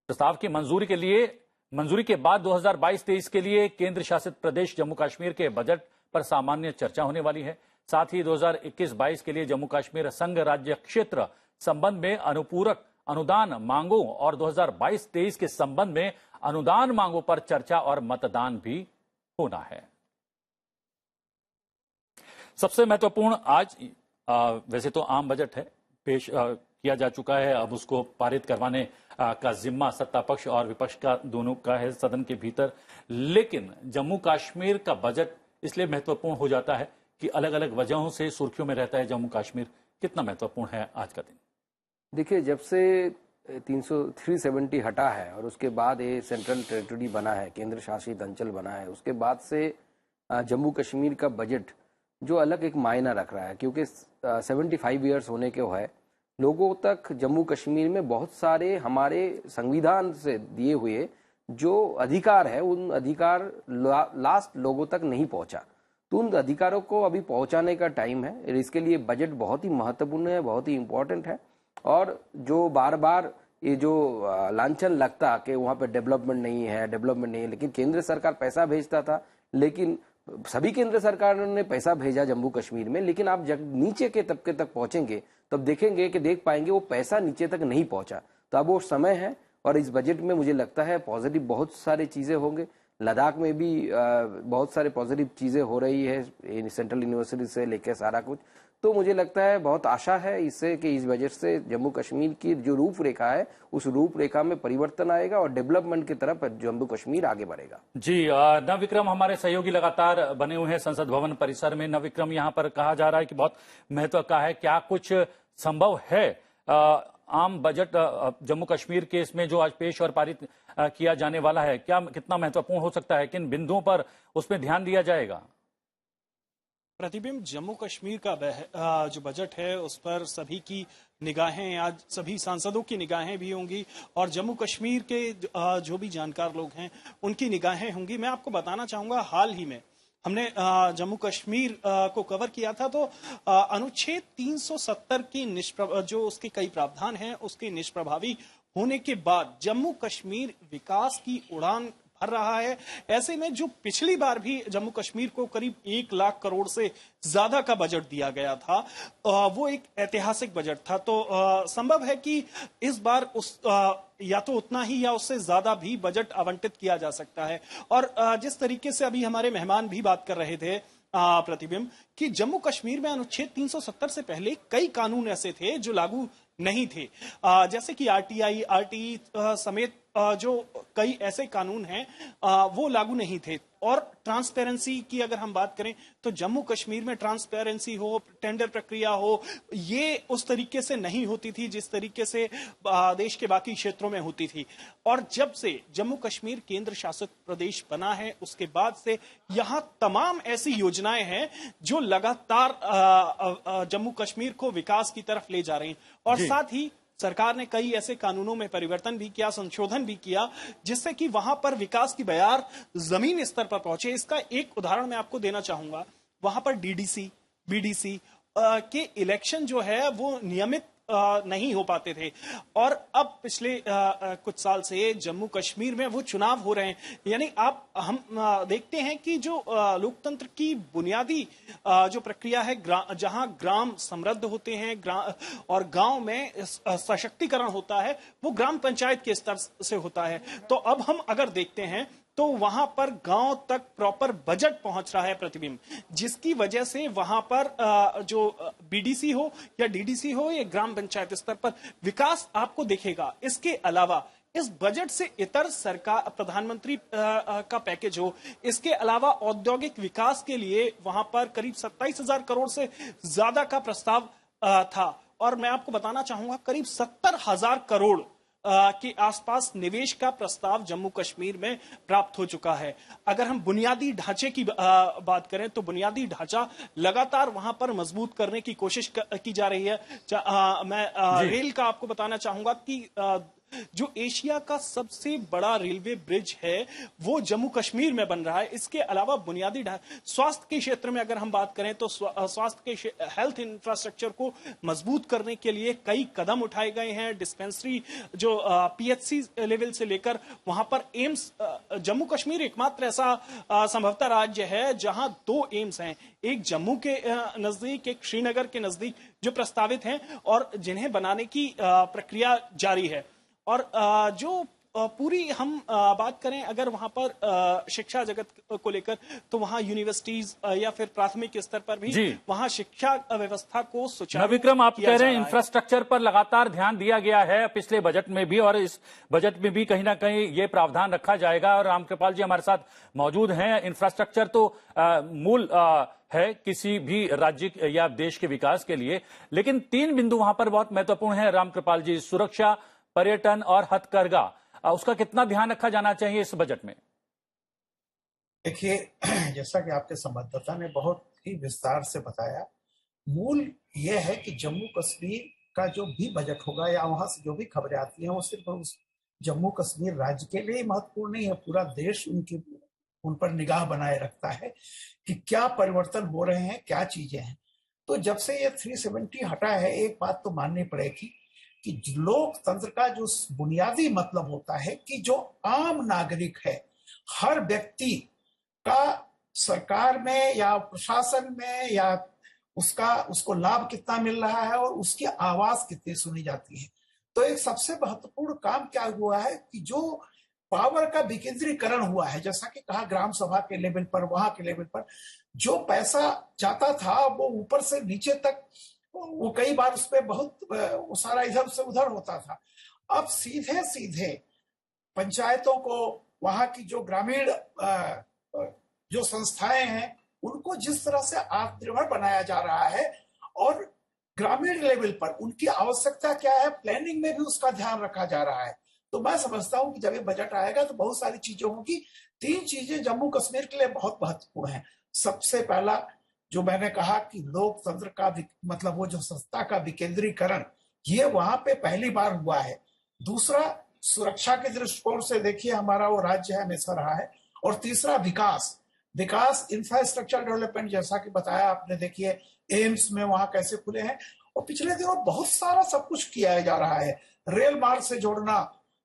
प्रस्ताव की मंजूरी के बाद 2022-23 के लिए केंद्र शासित प्रदेश जम्मू कश्मीर के बजट पर सामान्य चर्चा होने वाली है। साथ ही 2021-22 के लिए जम्मू कश्मीर संघ राज्य क्षेत्र संबंध में अनुपूरक अनुदान मांगों और 2022-23 के संबंध में अनुदान मांगों पर चर्चा और मतदान भी होना है। सबसे महत्वपूर्ण आज वैसे तो आम बजट है पेश किया जा चुका है। अब उसको पारित करवाने का जिम्मा सत्ता पक्ष और विपक्ष का दोनों का है सदन के भीतर। लेकिन जम्मू कश्मीर का बजट इसलिए महत्वपूर्ण हो जाता है कि अलग अलग वजहों से सुर्खियों में रहता है जम्मू कश्मीर। कितना महत्वपूर्ण है आज का दिन? देखिए, जब से 370 हटा है और उसके बाद ये सेंट्रल टेरिटरी बना है, केंद्र शासित अंचल बना है, उसके बाद से जम्मू कश्मीर का बजट जो अलग एक मायना रख रहा है, क्योंकि 75 ईयर्स होने के है, लोगों तक जम्मू कश्मीर में बहुत सारे हमारे संविधान से दिए हुए जो अधिकार है, उन अधिकार लास्ट लोगों तक नहीं पहुंचा। तो उन अधिकारों को अभी पहुंचाने का टाइम है। इसके लिए बजट बहुत ही महत्वपूर्ण है, बहुत ही इम्पोर्टेंट है। और जो बार बार ये जो लांछन लगता कि वहाँ पे डेवलपमेंट नहीं है, लेकिन केंद्र सरकार पैसा भेजता था, लेकिन सभी केंद्र सरकारों ने पैसा भेजा जम्मू कश्मीर में, लेकिन आप जब नीचे के तबके तक पहुंचेंगे तब देखेंगे कि देख पाएंगे वो पैसा नीचे तक नहीं पहुंचा। तो अब वो समय है और इस बजट में मुझे लगता है पॉजिटिव बहुत सारी चीजें होंगे। लद्दाख में भी बहुत सारे पॉजिटिव चीजें हो रही है, सेंट्रल यूनिवर्सिटी से लेकर सारा कुछ। तो मुझे लगता है बहुत आशा है इससे कि इस बजट से जम्मू कश्मीर की जो रूपरेखा है उस रूपरेखा में परिवर्तन आएगा और डेवलपमेंट की तरफ जम्मू कश्मीर आगे बढ़ेगा। जी, नवविक्रम हमारे सहयोगी लगातार बने हुए हैं संसद भवन परिसर में। नवविक्रम, यहाँ पर कहा जा रहा है कि बहुत महत्व का है, क्या कुछ संभव है आम बजट जम्मू कश्मीर के इसमें जो आज पेश और पारित किया जाने वाला है, क्या कितना महत्वपूर्ण हो सकता है, किन बिंदुओं पर उसमें ध्यान दिया जाएगा? प्रतिबिंब जम्मू कश्मीर का जो बजट है उस पर सभी की निगाहें, आज सभी सांसदों की निगाहें भी होंगी और जम्मू कश्मीर के जो भी जानकार लोग हैं उनकी निगाहें होंगी। मैं आपको बताना चाहूंगा, हाल ही में हमने जम्मू कश्मीर को कवर किया था, तो अनुच्छेद 370 की जो उसके कई प्रावधान हैं उसके निष्प्रभावी होने के बाद जम्मू कश्मीर विकास की उड़ान भर रहा है। ऐसे में जो पिछली बार भी जम्मू कश्मीर को करीब 1 लाख करोड़ से ज्यादा का बजट दिया गया था, वो एक ऐतिहासिक बजट था। तो संभव है कि इस बार या तो उतना ही या उससे ज्यादा भी बजट आवंटित किया जा सकता है। और जिस तरीके से अभी हमारे मेहमान भी बात कर रहे थे प्रतिबिंब, कि जम्मू कश्मीर में अनुच्छेद 370 से पहले कई कानून ऐसे थे जो लागू नहीं थे, जैसे कि आरटीई समेत जो कई ऐसे कानून हैं वो लागू नहीं थे। और ट्रांसपेरेंसी की अगर हम बात करें तो जम्मू कश्मीर में ट्रांसपेरेंसी हो, टेंडर प्रक्रिया हो, ये उस तरीके से नहीं होती थी जिस तरीके से देश के बाकी क्षेत्रों में होती थी। और जब से जम्मू कश्मीर केंद्र शासित प्रदेश बना है उसके बाद से यहां तमाम ऐसी योजनाएं हैं जो लगातार जम्मू कश्मीर को विकास की तरफ ले जा रही हैं। और साथ ही सरकार ने कई ऐसे कानूनों में परिवर्तन भी किया, संशोधन भी किया, जिससे कि वहां पर विकास की बयार जमीन स्तर पर पहुंचे। इसका एक उदाहरण मैं आपको देना चाहूंगा। वहां पर डीडीसी, बीडीसी के इलेक्शन जो है वो नियमित नहीं हो पाते थे और अब पिछले कुछ साल से जम्मू कश्मीर में वो चुनाव हो रहे हैं। यानी हम देखते हैं कि जो लोकतंत्र की बुनियादी जो प्रक्रिया है, जहां ग्राम समृद्ध होते हैं और गांव में सशक्तिकरण होता है, वो ग्राम पंचायत के स्तर से होता है। तो अब हम अगर देखते हैं तो वहां पर गांव तक प्रॉपर बजट पहुंच रहा है प्रतिबिंब, जिसकी वजह से वहां पर जो बीडीसी हो या डीडीसी हो या ग्राम पंचायत स्तर पर विकास आपको दिखेगा। इसके अलावा इस बजट से इतर सरकार प्रधानमंत्री का पैकेज हो, इसके अलावा औद्योगिक विकास के लिए वहां पर करीब 27,000 करोड़ से ज्यादा का प्रस्ताव था। और मैं आपको बताना चाहूंगा करीब 70,000 करोड़ के आसपास निवेश का प्रस्ताव जम्मू कश्मीर में प्राप्त हो चुका है। अगर हम बुनियादी ढांचे की बात करें तो बुनियादी ढांचा लगातार वहां पर मजबूत करने की कोशिश की जा रही है। मैं रेल का आपको बताना चाहूंगा कि जो एशिया का सबसे बड़ा रेलवे ब्रिज है वो जम्मू कश्मीर में बन रहा है। इसके अलावा बुनियादी स्वास्थ्य के क्षेत्र में अगर हम बात करें तो स्वास्थ्य के हेल्थ इंफ्रास्ट्रक्चर को मजबूत करने के लिए कई कदम उठाए गए हैं। डिस्पेंसरी जो पीएचसी लेवल से लेकर वहां पर एम्स, जम्मू कश्मीर एकमात्र ऐसा संभवतः राज्य है जहां 2 एम्स हैं, एक जम्मू के नजदीक, एक श्रीनगर के नजदीक, जो प्रस्तावित हैं और जिन्हें बनाने की प्रक्रिया जारी है। और जो पूरी हम बात करें अगर वहां पर शिक्षा जगत को लेकर, तो वहां यूनिवर्सिटीज या फिर प्राथमिक स्तर पर भी वहां शिक्षा व्यवस्था को सुचारू विक्रम, आप कह रहे हैं इंफ्रास्ट्रक्चर पर लगातार ध्यान दिया गया है पिछले बजट में भी, और इस बजट में भी कहीं ना कहीं ये प्रावधान रखा जाएगा। और रामकृपाल जी हमारे साथ मौजूद हैं। इंफ्रास्ट्रक्चर तो मूल है किसी भी राज्य या देश के विकास के लिए, लेकिन 3 बिंदु वहां पर बहुत महत्वपूर्ण है रामकृपाल जी, सुरक्षा, पर्यटन और हथकरघा। उसका कितना ध्यान रखा जाना चाहिए इस बजट में? देखिए, जैसा कि आपके संवाददाता ने बहुत ही विस्तार से बताया, मूल यह है कि जम्मू कश्मीर का जो भी बजट होगा या वहां से जो भी खबरें आती हैं वो सिर्फ उस जम्मू कश्मीर राज्य के लिए महत्वपूर्ण नहीं है, पूरा देश उन पर निगाह बनाए रखता है कि क्या परिवर्तन हो रहे हैं, क्या चीजें हैं। तो जब से ये 370 हटा है, एक बात तो माननी पड़ेगी कि लोकतंत्र का जो बुनियादी मतलब होता है कि जो आम नागरिक है, हर व्यक्ति का सरकार में या प्रशासन में या उसको लाभ कितना मिल रहा है और उसकी आवाज कितनी सुनी जाती है। तो एक सबसे महत्वपूर्ण काम क्या हुआ है कि जो पावर का विकेंद्रीकरण हुआ है, जैसा कि कहा ग्राम सभा के लेवल पर, वहां के लेवल पर जो पैसा जाता था वो ऊपर से नीचे तक, वो कई बार उस पर बहुत वो सारा इधर से उधर होता था। अब सीधे सीधे पंचायतों को, वहां की जो ग्रामीण जो संस्थाएं हैं, उनको जिस तरह से आत्मनिर्भर बनाया जा रहा है और ग्रामीण लेवल पर उनकी आवश्यकता क्या है, प्लानिंग में भी उसका ध्यान रखा जा रहा है। तो मैं समझता हूं कि जब ये बजट आएगा तो बहुत सारी चीजें होंगी। 3 चीजें जम्मू कश्मीर के लिए बहुत महत्वपूर्ण है। सबसे पहला जो मैंने कहा कि लोकतंत्र का मतलब वो जो सत्ता का विकेंद्रीकरण, ये वहां पे पहली बार हुआ है। दूसरा, सुरक्षा के दृष्टिकोण से देखिए हमारा वो राज्य है, हमेशा रहा है। और तीसरा, विकास इंफ्रास्ट्रक्चर डेवलपमेंट, जैसा कि बताया आपने, देखिए एम्स में वहां कैसे खुले हैं, और पिछले दिनों बहुत सारा सब कुछ किया जा रहा है, रेल मार्ग से जोड़ना,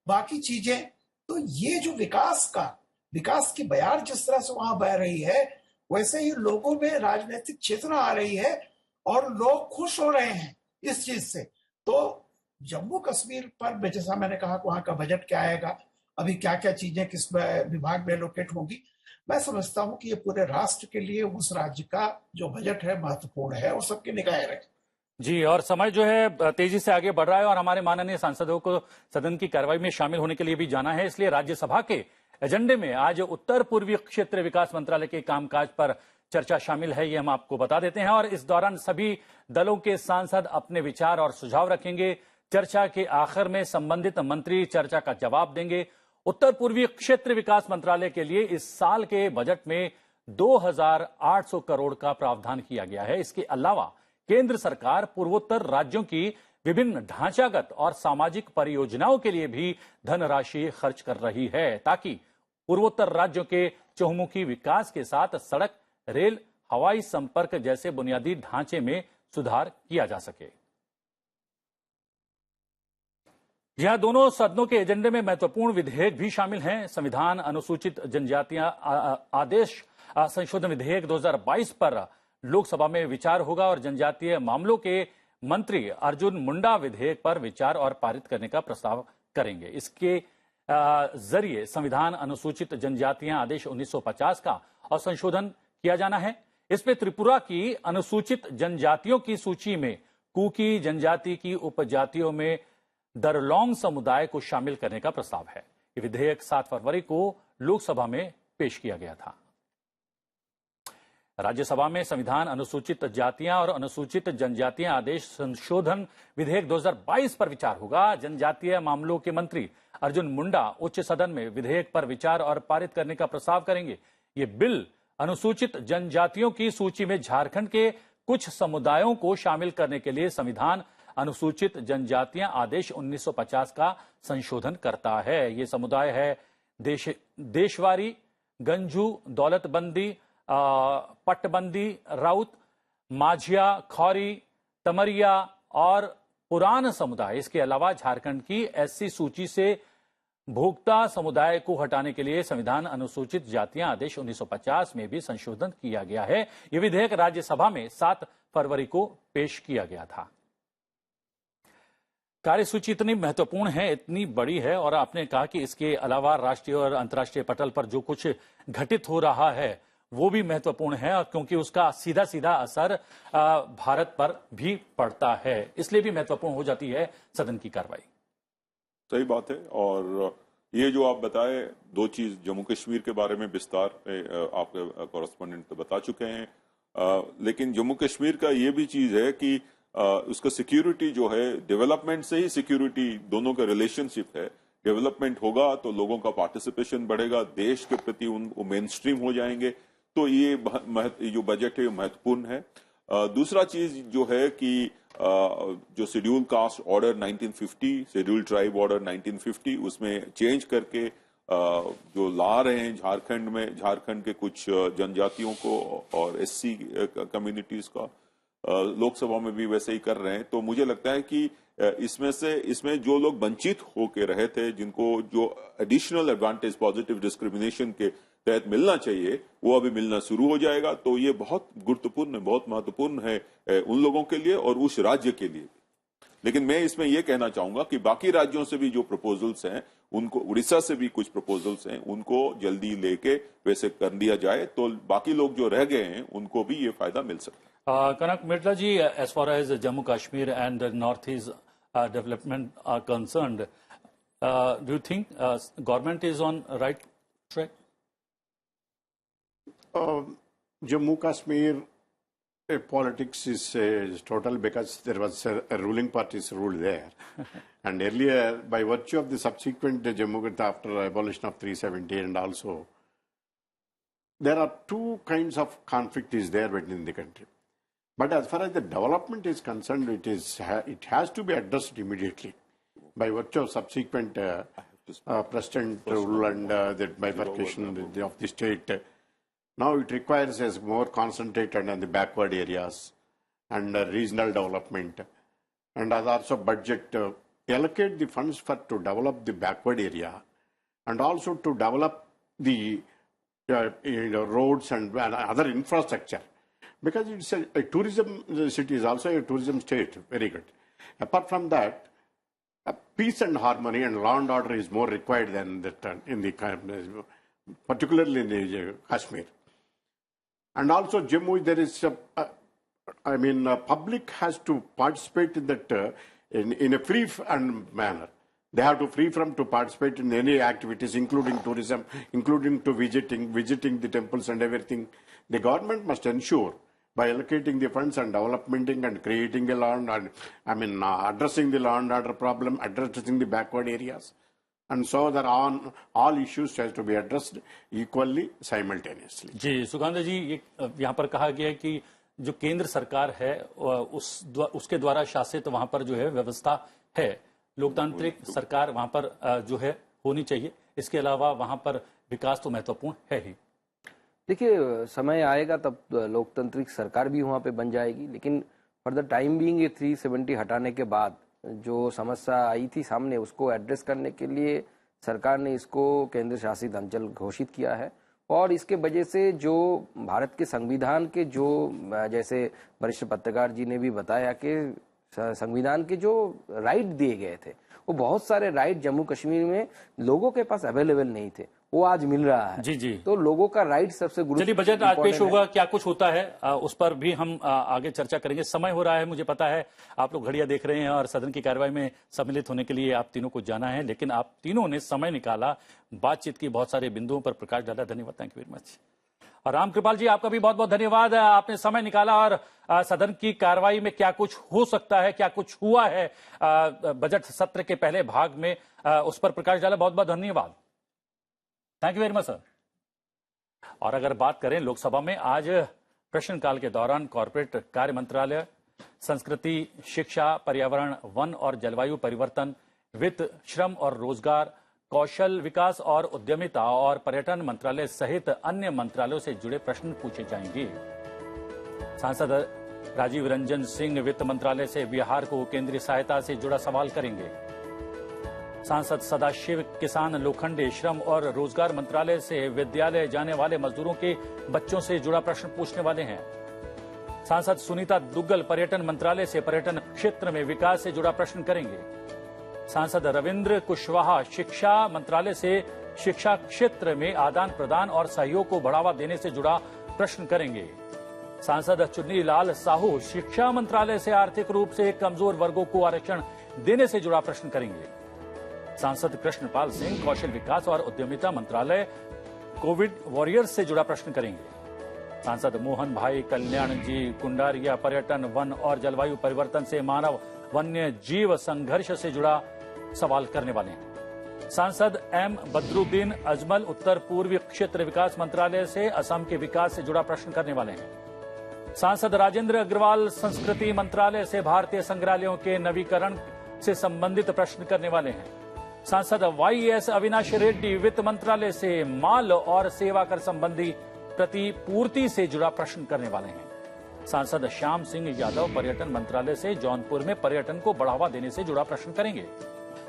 बाकी चीजें। तो ये जो विकास की बयार जिस तरह से वहां बह रही है, वैसे ही लोगों में राजनीतिक चेतना आ रही है और लोग खुश हो रहे हैं इस चीज से। तो जम्मू कश्मीर पर जैसा मैंने कहा वहां का बजट क्या आएगा, अभी क्या क्या चीजें किस विभाग में एलोकेट होंगी, मैं समझता हूं कि ये पूरे राष्ट्र के लिए उस राज्य का जो बजट है महत्वपूर्ण है और सबकी निगाहें रखें। जी, और समय जो है तेजी से आगे बढ़ रहा है और हमारे माननीय सांसदों को सदन की कार्रवाई में शामिल होने के लिए भी जाना है, इसलिए राज्यसभा के एजेंडे में आज उत्तर पूर्वी क्षेत्र विकास मंत्रालय के कामकाज पर चर्चा शामिल है, ये हम आपको बता देते हैं। और इस दौरान सभी दलों के सांसद अपने विचार और सुझाव रखेंगे। चर्चा के आखिर में संबंधित मंत्री चर्चा का जवाब देंगे। उत्तर पूर्वी क्षेत्र विकास मंत्रालय के लिए इस साल के बजट में 2800 करोड़ का प्रावधान किया गया है। इसके अलावा केंद्र सरकार पूर्वोत्तर राज्यों की विभिन्न ढांचागत और सामाजिक परियोजनाओं के लिए भी धनराशि खर्च कर रही है, ताकि पूर्वोत्तर राज्यों के चहुमुखी विकास के साथ सड़क, रेल, हवाई संपर्क जैसे बुनियादी ढांचे में सुधार किया जा सके। यह दोनों सदनों के एजेंडे में महत्वपूर्ण विधेयक भी शामिल हैं। संविधान अनुसूचित जनजातियां आदेश संशोधन विधेयक 2022 पर लोकसभा में विचार होगा और जनजातीय मामलों के मंत्री अर्जुन मुंडा विधेयक पर विचार और पारित करने का प्रस्ताव करेंगे। इसके जरिए संविधान अनुसूचित जनजातियां आदेश 1950 का और संशोधन किया जाना है। इसमें त्रिपुरा की अनुसूचित जनजातियों की सूची में कुकी जनजाति की उपजातियों में दरलोंग समुदाय को शामिल करने का प्रस्ताव है। ये विधेयक 7 फरवरी को लोकसभा में पेश किया गया था। राज्यसभा में संविधान अनुसूचित जातियां और अनुसूचित जनजातियां आदेश संशोधन विधेयक 2022 पर विचार होगा। जनजातीय मामलों के मंत्री अर्जुन मुंडा उच्च सदन में विधेयक पर विचार और पारित करने का प्रस्ताव करेंगे। ये बिल अनुसूचित जनजातियों की सूची में झारखंड के कुछ समुदायों को शामिल करने के लिए संविधान अनुसूचित जनजातियां आदेश 1950 का संशोधन करता है। ये समुदाय है देशवारी, गंजू, दौलतबंदी, पटबंदी, राउत, माझिया, खौरी, तमरिया और पुरान समुदाय। इसके अलावा झारखंड की एससी सूची से भोक्ता समुदाय को हटाने के लिए संविधान अनुसूचित जातियां आदेश 1950 में भी संशोधन किया गया है। यह विधेयक राज्यसभा में 7 फरवरी को पेश किया गया था। कार्यसूची इतनी महत्वपूर्ण है, इतनी बड़ी है, और आपने कहा कि इसके अलावा राष्ट्रीय और अंतर्राष्ट्रीय पटल पर जो कुछ घटित हो रहा है वो भी महत्वपूर्ण है, और क्योंकि उसका सीधा सीधा असर भारत पर भी पड़ता है, इसलिए भी महत्वपूर्ण हो जाती है सदन की कार्रवाई। सही बात है। और ये जो आप बताए दो चीज, जम्मू कश्मीर के बारे में विस्तार आपके कॉरेस्पॉन्डेंट तो बता चुके हैं, लेकिन जम्मू कश्मीर का ये भी चीज है कि उसका सिक्योरिटी जो है, डेवलपमेंट से ही सिक्योरिटी, दोनों का रिलेशनशिप है। डेवलपमेंट होगा तो लोगों का पार्टिसिपेशन बढ़ेगा, देश के प्रति वो मेन स्ट्रीम हो जाएंगे, तो ये जो बजट है महत्वपूर्ण है। दूसरा चीज जो है कि जो schedule caste order 1950, schedule tribe order 1950, उसमें चेंज करके जो ला रहे हैं झारखंड के कुछ जनजातियों को और एससी कम्युनिटीज का, लोकसभा में भी वैसे ही कर रहे हैं। तो मुझे लगता है कि इसमें जो लोग वंचित होके रहे थे, जिनको जो एडिशनल एडवांटेज पॉजिटिव डिस्क्रिमिनेशन के तहत मिलना चाहिए, वो अभी मिलना शुरू हो जाएगा। तो ये बहुत गुरुत्वपूर्ण, बहुत महत्वपूर्ण है उन लोगों के लिए और उस राज्य के लिए। लेकिन मैं इसमें यह कहना चाहूंगा कि बाकी राज्यों से भी जो प्रपोजल्स हैं, उनको, उड़ीसा से भी कुछ प्रपोजल्स हैं, उनको जल्दी लेके वैसे कर दिया जाए, तो बाकी लोग जो रह गए हैं उनको भी ये फायदा मिल सकता है। Kanak Mirza ji, as far as Jammu Kashmir and north east development are concerned, do you think government is on right track? Jammu Kashmir politics is total because there was a ruling party's rule there. And earlier, by virtue of the subsequent Jammu, after abolition of 370, and also, there are two kinds of conflict is there within the country. But as far as the development is concerned, it has to be addressed immediately by virtue of subsequent president rule and the bifurcation of the state. Now it requires as more concentrated on the backward areas and regional development, and as also budget allocate the funds to develop the backward area, and also to develop the roads and other infrastructure, because it's a tourism city, is also a tourism state. Very good. Apart from that, peace and harmony and law and order is more required than that in the particularly in the Kashmir. And also Jammu, there is, public has to participate in that in a free manner. They have to to participate in any activities, including tourism, including to visiting the temples and everything. The government must ensure by allocating the funds and developing and creating the law and addressing the law and order problem, addressing the backward areas. And so that all issues has to be addressed equally simultaneously. जी, सुगंधा जी, यहाँ पर कहा गया है कि जो केंद्र सरकार है उसके द्वारा शासित वहां पर जो है व्यवस्था है, लोकतांत्रिक सरकार वहां पर जो है होनी चाहिए। इसके अलावा वहां पर विकास तो महत्वपूर्ण है ही। देखिए, समय आएगा तब लोकतांत्रिक सरकार भी वहां पे बन जाएगी, लेकिन फॉर द टाइम बीइंग ये 370 हटाने के बाद जो समस्या आई थी सामने, उसको एड्रेस करने के लिए सरकार ने इसको केंद्र शासित अंचल घोषित किया है। और इसके वजह से जो भारत के संविधान के जो, जैसे वरिष्ठ पत्रकार जी ने भी बताया कि संविधान के जो राइट दिए गए थे, वो बहुत सारे राइट जम्मू कश्मीर में लोगों के पास अवेलेबल नहीं थे, वो आज मिल रहा है। जी जी, तो लोगों का राइट सबसे गुरुत्व। चलिए, बजट आज पेश होगा, क्या कुछ होता है उस पर भी हम आगे चर्चा करेंगे। समय हो रहा है, मुझे पता है आप लोग घड़ियां देख रहे हैं और सदन की कार्रवाई में सम्मिलित होने के लिए आप तीनों को जाना है, लेकिन आप तीनों ने समय निकाला, बातचीत की, बहुत सारे बिंदुओं पर प्रकाश डाला। धन्यवाद, थैंक यू वेरी मच। और रामकृपाल जी, आपका भी बहुत बहुत धन्यवाद, आपने समय निकाला और सदन की कार्रवाई में क्या कुछ हो सकता है, क्या कुछ हुआ है बजट सत्र के पहले भाग में, उस पर प्रकाश डाला। बहुत बहुत धन्यवाद, thank you very much sir. और अगर बात करें लोकसभा में, आज प्रश्नकाल के दौरान कॉर्पोरेट कार्य मंत्रालय, संस्कृति, शिक्षा, पर्यावरण, वन और जलवायु परिवर्तन, वित्त, श्रम और रोजगार, कौशल विकास और उद्यमिता और पर्यटन मंत्रालय सहित अन्य मंत्रालयों से जुड़े प्रश्न पूछे जाएंगे। सांसद राजीव रंजन सिंह वित्त मंत्रालय से बिहार को केंद्रीय सहायता से जुड़ा सवाल करेंगे। सांसद सदाशिव किसान लोखंडे श्रम और रोजगार मंत्रालय से विद्यालय जाने वाले मजदूरों के बच्चों से जुड़ा प्रश्न पूछने वाले हैं। सांसद सुनीता दुग्गल पर्यटन मंत्रालय से पर्यटन क्षेत्र में विकास से जुड़ा प्रश्न करेंगे। सांसद रविंद्र कुशवाहा शिक्षा मंत्रालय से शिक्षा क्षेत्र में आदान प्रदान और सहयोग को बढ़ावा देने से जुड़ा प्रश्न करेंगे। सांसद चुन्नी लाल साहू शिक्षा मंत्रालय से आर्थिक रूप से कमजोर वर्गों को आरक्षण देने से जुड़ा प्रश्न करेंगे। सांसद कृष्णपाल सिंह कौशल विकास और उद्यमिता मंत्रालय कोविड वॉरियर्स से जुड़ा प्रश्न करेंगे। सांसद मोहन भाई कल्याण जी कुंडारिया पर्यटन, वन और जलवायु परिवर्तन से मानव वन्य जीव संघर्ष से जुड़ा सवाल करने वाले हैं। सांसद एम बदरुद्दीन अजमल उत्तर पूर्वी क्षेत्र विकास मंत्रालय से असम के विकास से जुड़ा प्रश्न करने वाले हैं। सांसद राजेंद्र अग्रवाल संस्कृति मंत्रालय से भारतीय संग्रहालयों के नवीकरण से संबंधित प्रश्न करने वाले हैं। सांसद वाईएस अविनाश रेड्डी वित्त मंत्रालय से माल और सेवा कर संबंधी प्रतिपूर्ति से जुड़ा प्रश्न करने वाले हैं। सांसद श्याम सिंह यादव पर्यटन मंत्रालय से जौनपुर में पर्यटन को बढ़ावा देने से जुड़ा प्रश्न करेंगे।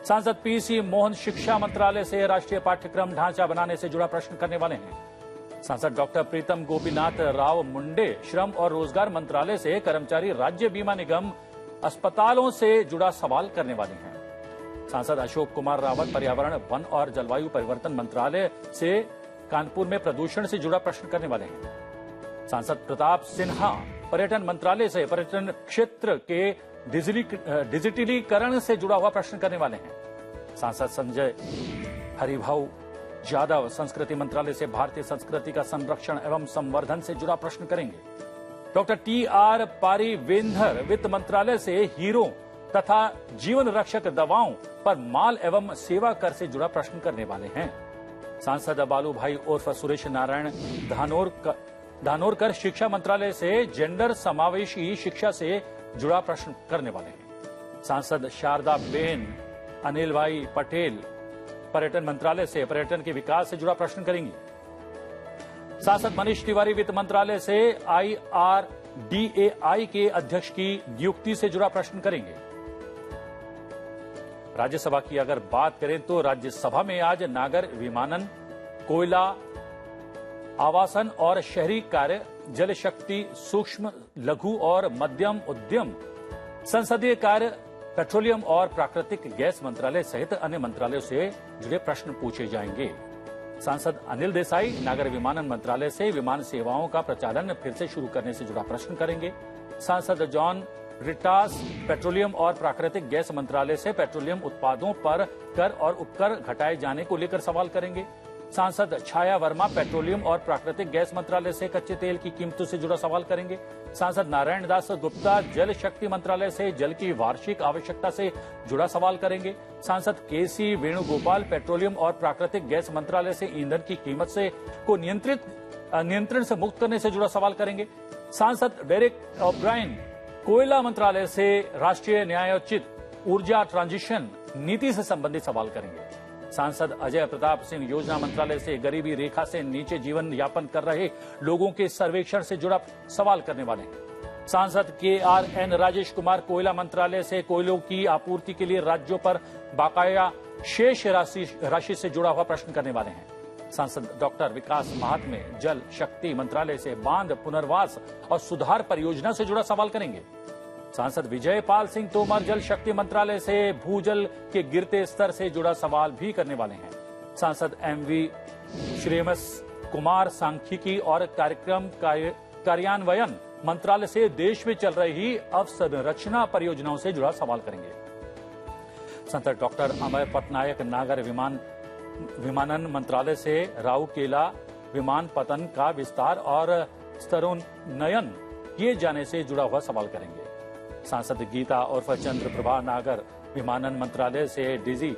सांसद पीसी मोहन शिक्षा मंत्रालय से राष्ट्रीय पाठ्यक्रम ढांचा बनाने से जुड़ा प्रश्न करने वाले हैं। सांसद डॉक्टर प्रीतम गोपीनाथ राव मुंडे श्रम और रोजगार मंत्रालय से कर्मचारी राज्य बीमा निगम अस्पतालों से जुड़ा सवाल करने वाले हैं। सांसद अशोक कुमार रावत पर्यावरण, वन और जलवायु परिवर्तन मंत्रालय से कानपुर में प्रदूषण से जुड़ा प्रश्न करने वाले हैं। सांसद प्रताप सिन्हा पर्यटन मंत्रालय से पर्यटन क्षेत्र के डिजिटलीकरण से जुड़ा हुआ प्रश्न करने वाले हैं। सांसद संजय हरिभाऊ यादव संस्कृति मंत्रालय से भारतीय संस्कृति का संरक्षण एवं संवर्धन से जुड़ा प्रश्न करेंगे। Doctor TR. पारीवेंद्र वित्त मंत्रालय से हीरो तथा जीवन रक्षक दवाओं पर माल एवं सेवा कर से जुड़ा प्रश्न करने वाले हैं। सांसद बालू भाई उर्फ सुरेश नारायण धानोरकर शिक्षा मंत्रालय से जेंडर समावेशी शिक्षा से जुड़ा प्रश्न करने वाले हैं। सांसद शारदा बेन अनिल भाई पटेल पर्यटन मंत्रालय से पर्यटन के विकास से जुड़ा प्रश्न करेंगी। सांसद मनीष तिवारी वित्त मंत्रालय से IRDAI के अध्यक्ष की नियुक्ति से जुड़ा प्रश्न करेंगे। राज्यसभा की अगर बात करें तो राज्यसभा में आज नागर विमानन, कोयला, आवासन और शहरी कार्य, जल शक्ति, सूक्ष्म लघु और मध्यम उद्यम, संसदीय कार्य, पेट्रोलियम और प्राकृतिक गैस मंत्रालय सहित अन्य मंत्रालयों से जुड़े प्रश्न पूछे जाएंगे। सांसद अनिल देसाई नागर विमानन मंत्रालय से विमान सेवाओं का प्रचालन फिर से शुरू करने से जुड़ा प्रश्न करेंगे। सांसद जॉन ब्रिटास पेट्रोलियम और प्राकृतिक गैस मंत्रालय से पेट्रोलियम उत्पादों पर कर और उपकर घटाए जाने को लेकर सवाल करेंगे। सांसद छाया वर्मा पेट्रोलियम और प्राकृतिक गैस मंत्रालय से कच्चे तेल की कीमतों से जुड़ा सवाल करेंगे। सांसद नारायण दास गुप्ता जल शक्ति मंत्रालय से जल की वार्षिक आवश्यकता से जुड़ा सवाल करेंगे। सांसद केसी वेणुगोपाल पेट्रोलियम और प्राकृतिक गैस मंत्रालय से ईंधन की कीमत से को नियंत्रण से मुक्त करने से जुड़ा सवाल करेंगे। सांसद डेरेक ओब्रायन कोयला मंत्रालय से राष्ट्रीय न्यायोचित ऊर्जा ट्रांजिशन नीति से संबंधित सवाल करेंगे। सांसद अजय प्रताप सिंह योजना मंत्रालय से गरीबी रेखा से नीचे जीवन यापन कर रहे लोगों के सर्वेक्षण से जुड़ा सवाल करने वाले हैं। सांसद KRN राजेश कुमार कोयला मंत्रालय से कोयलों की आपूर्ति के लिए राज्यों पर बकाया शेष राशि से जुड़ा हुआ प्रश्न करने वाले हैं। सांसद डॉक्टर विकास महात्मे जल शक्ति मंत्रालय से बांध पुनर्वास और सुधार परियोजना से जुड़ा सवाल करेंगे। सांसद विजय पाल सिंह तोमर जल शक्ति मंत्रालय से भूजल के गिरते स्तर से जुड़ा सवाल भी करने वाले हैं। सांसद MV श्रीमस कुमार सांख्यिकी और कार्यक्रम कार्यान्वयन मंत्रालय से देश में चल रही अवसंरचना परियोजनाओं से जुड़ा सवाल करेंगे। सांसद डॉक्टर अमर पटनायक नागर विमानन मंत्रालय से राउरकेला विमानपत्तन का विस्तार और स्तरोन्नयन किए जाने से जुड़ा हुआ सवाल करेंगे। सांसद गीता उर्फ चंद्र प्रभा नागर विमानन मंत्रालय से डिजी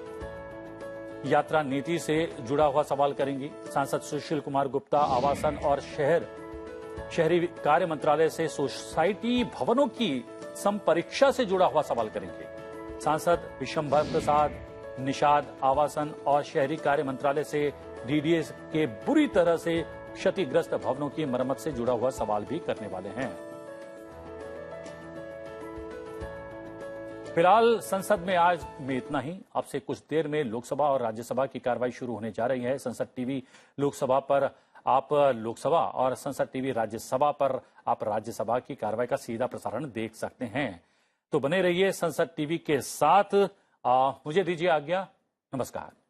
यात्रा नीति से जुड़ा हुआ सवाल करेंगी। सांसद सुशील कुमार गुप्ता आवासन और शहरी कार्य मंत्रालय से सोसाइटी भवनों की संपरीक्षा से जुड़ा हुआ सवाल करेंगे। सांसद विशंभर प्रसाद निषाद आवासन और शहरी कार्य मंत्रालय से DDA के बुरी तरह से क्षतिग्रस्त भवनों की मरम्मत से जुड़ा हुआ सवाल भी करने वाले हैं। फिलहाल संसद में आज में इतना ही। अब से कुछ देर में लोकसभा और राज्यसभा की कार्रवाई शुरू होने जा रही है। संसद टीवी लोकसभा पर आप लोकसभा और संसद टीवी राज्यसभा पर आप राज्यसभा की कार्रवाई का सीधा प्रसारण देख सकते हैं। तो बने रहिए संसद टीवी के साथ। मुझे दीजिए आज्ञा। नमस्कार।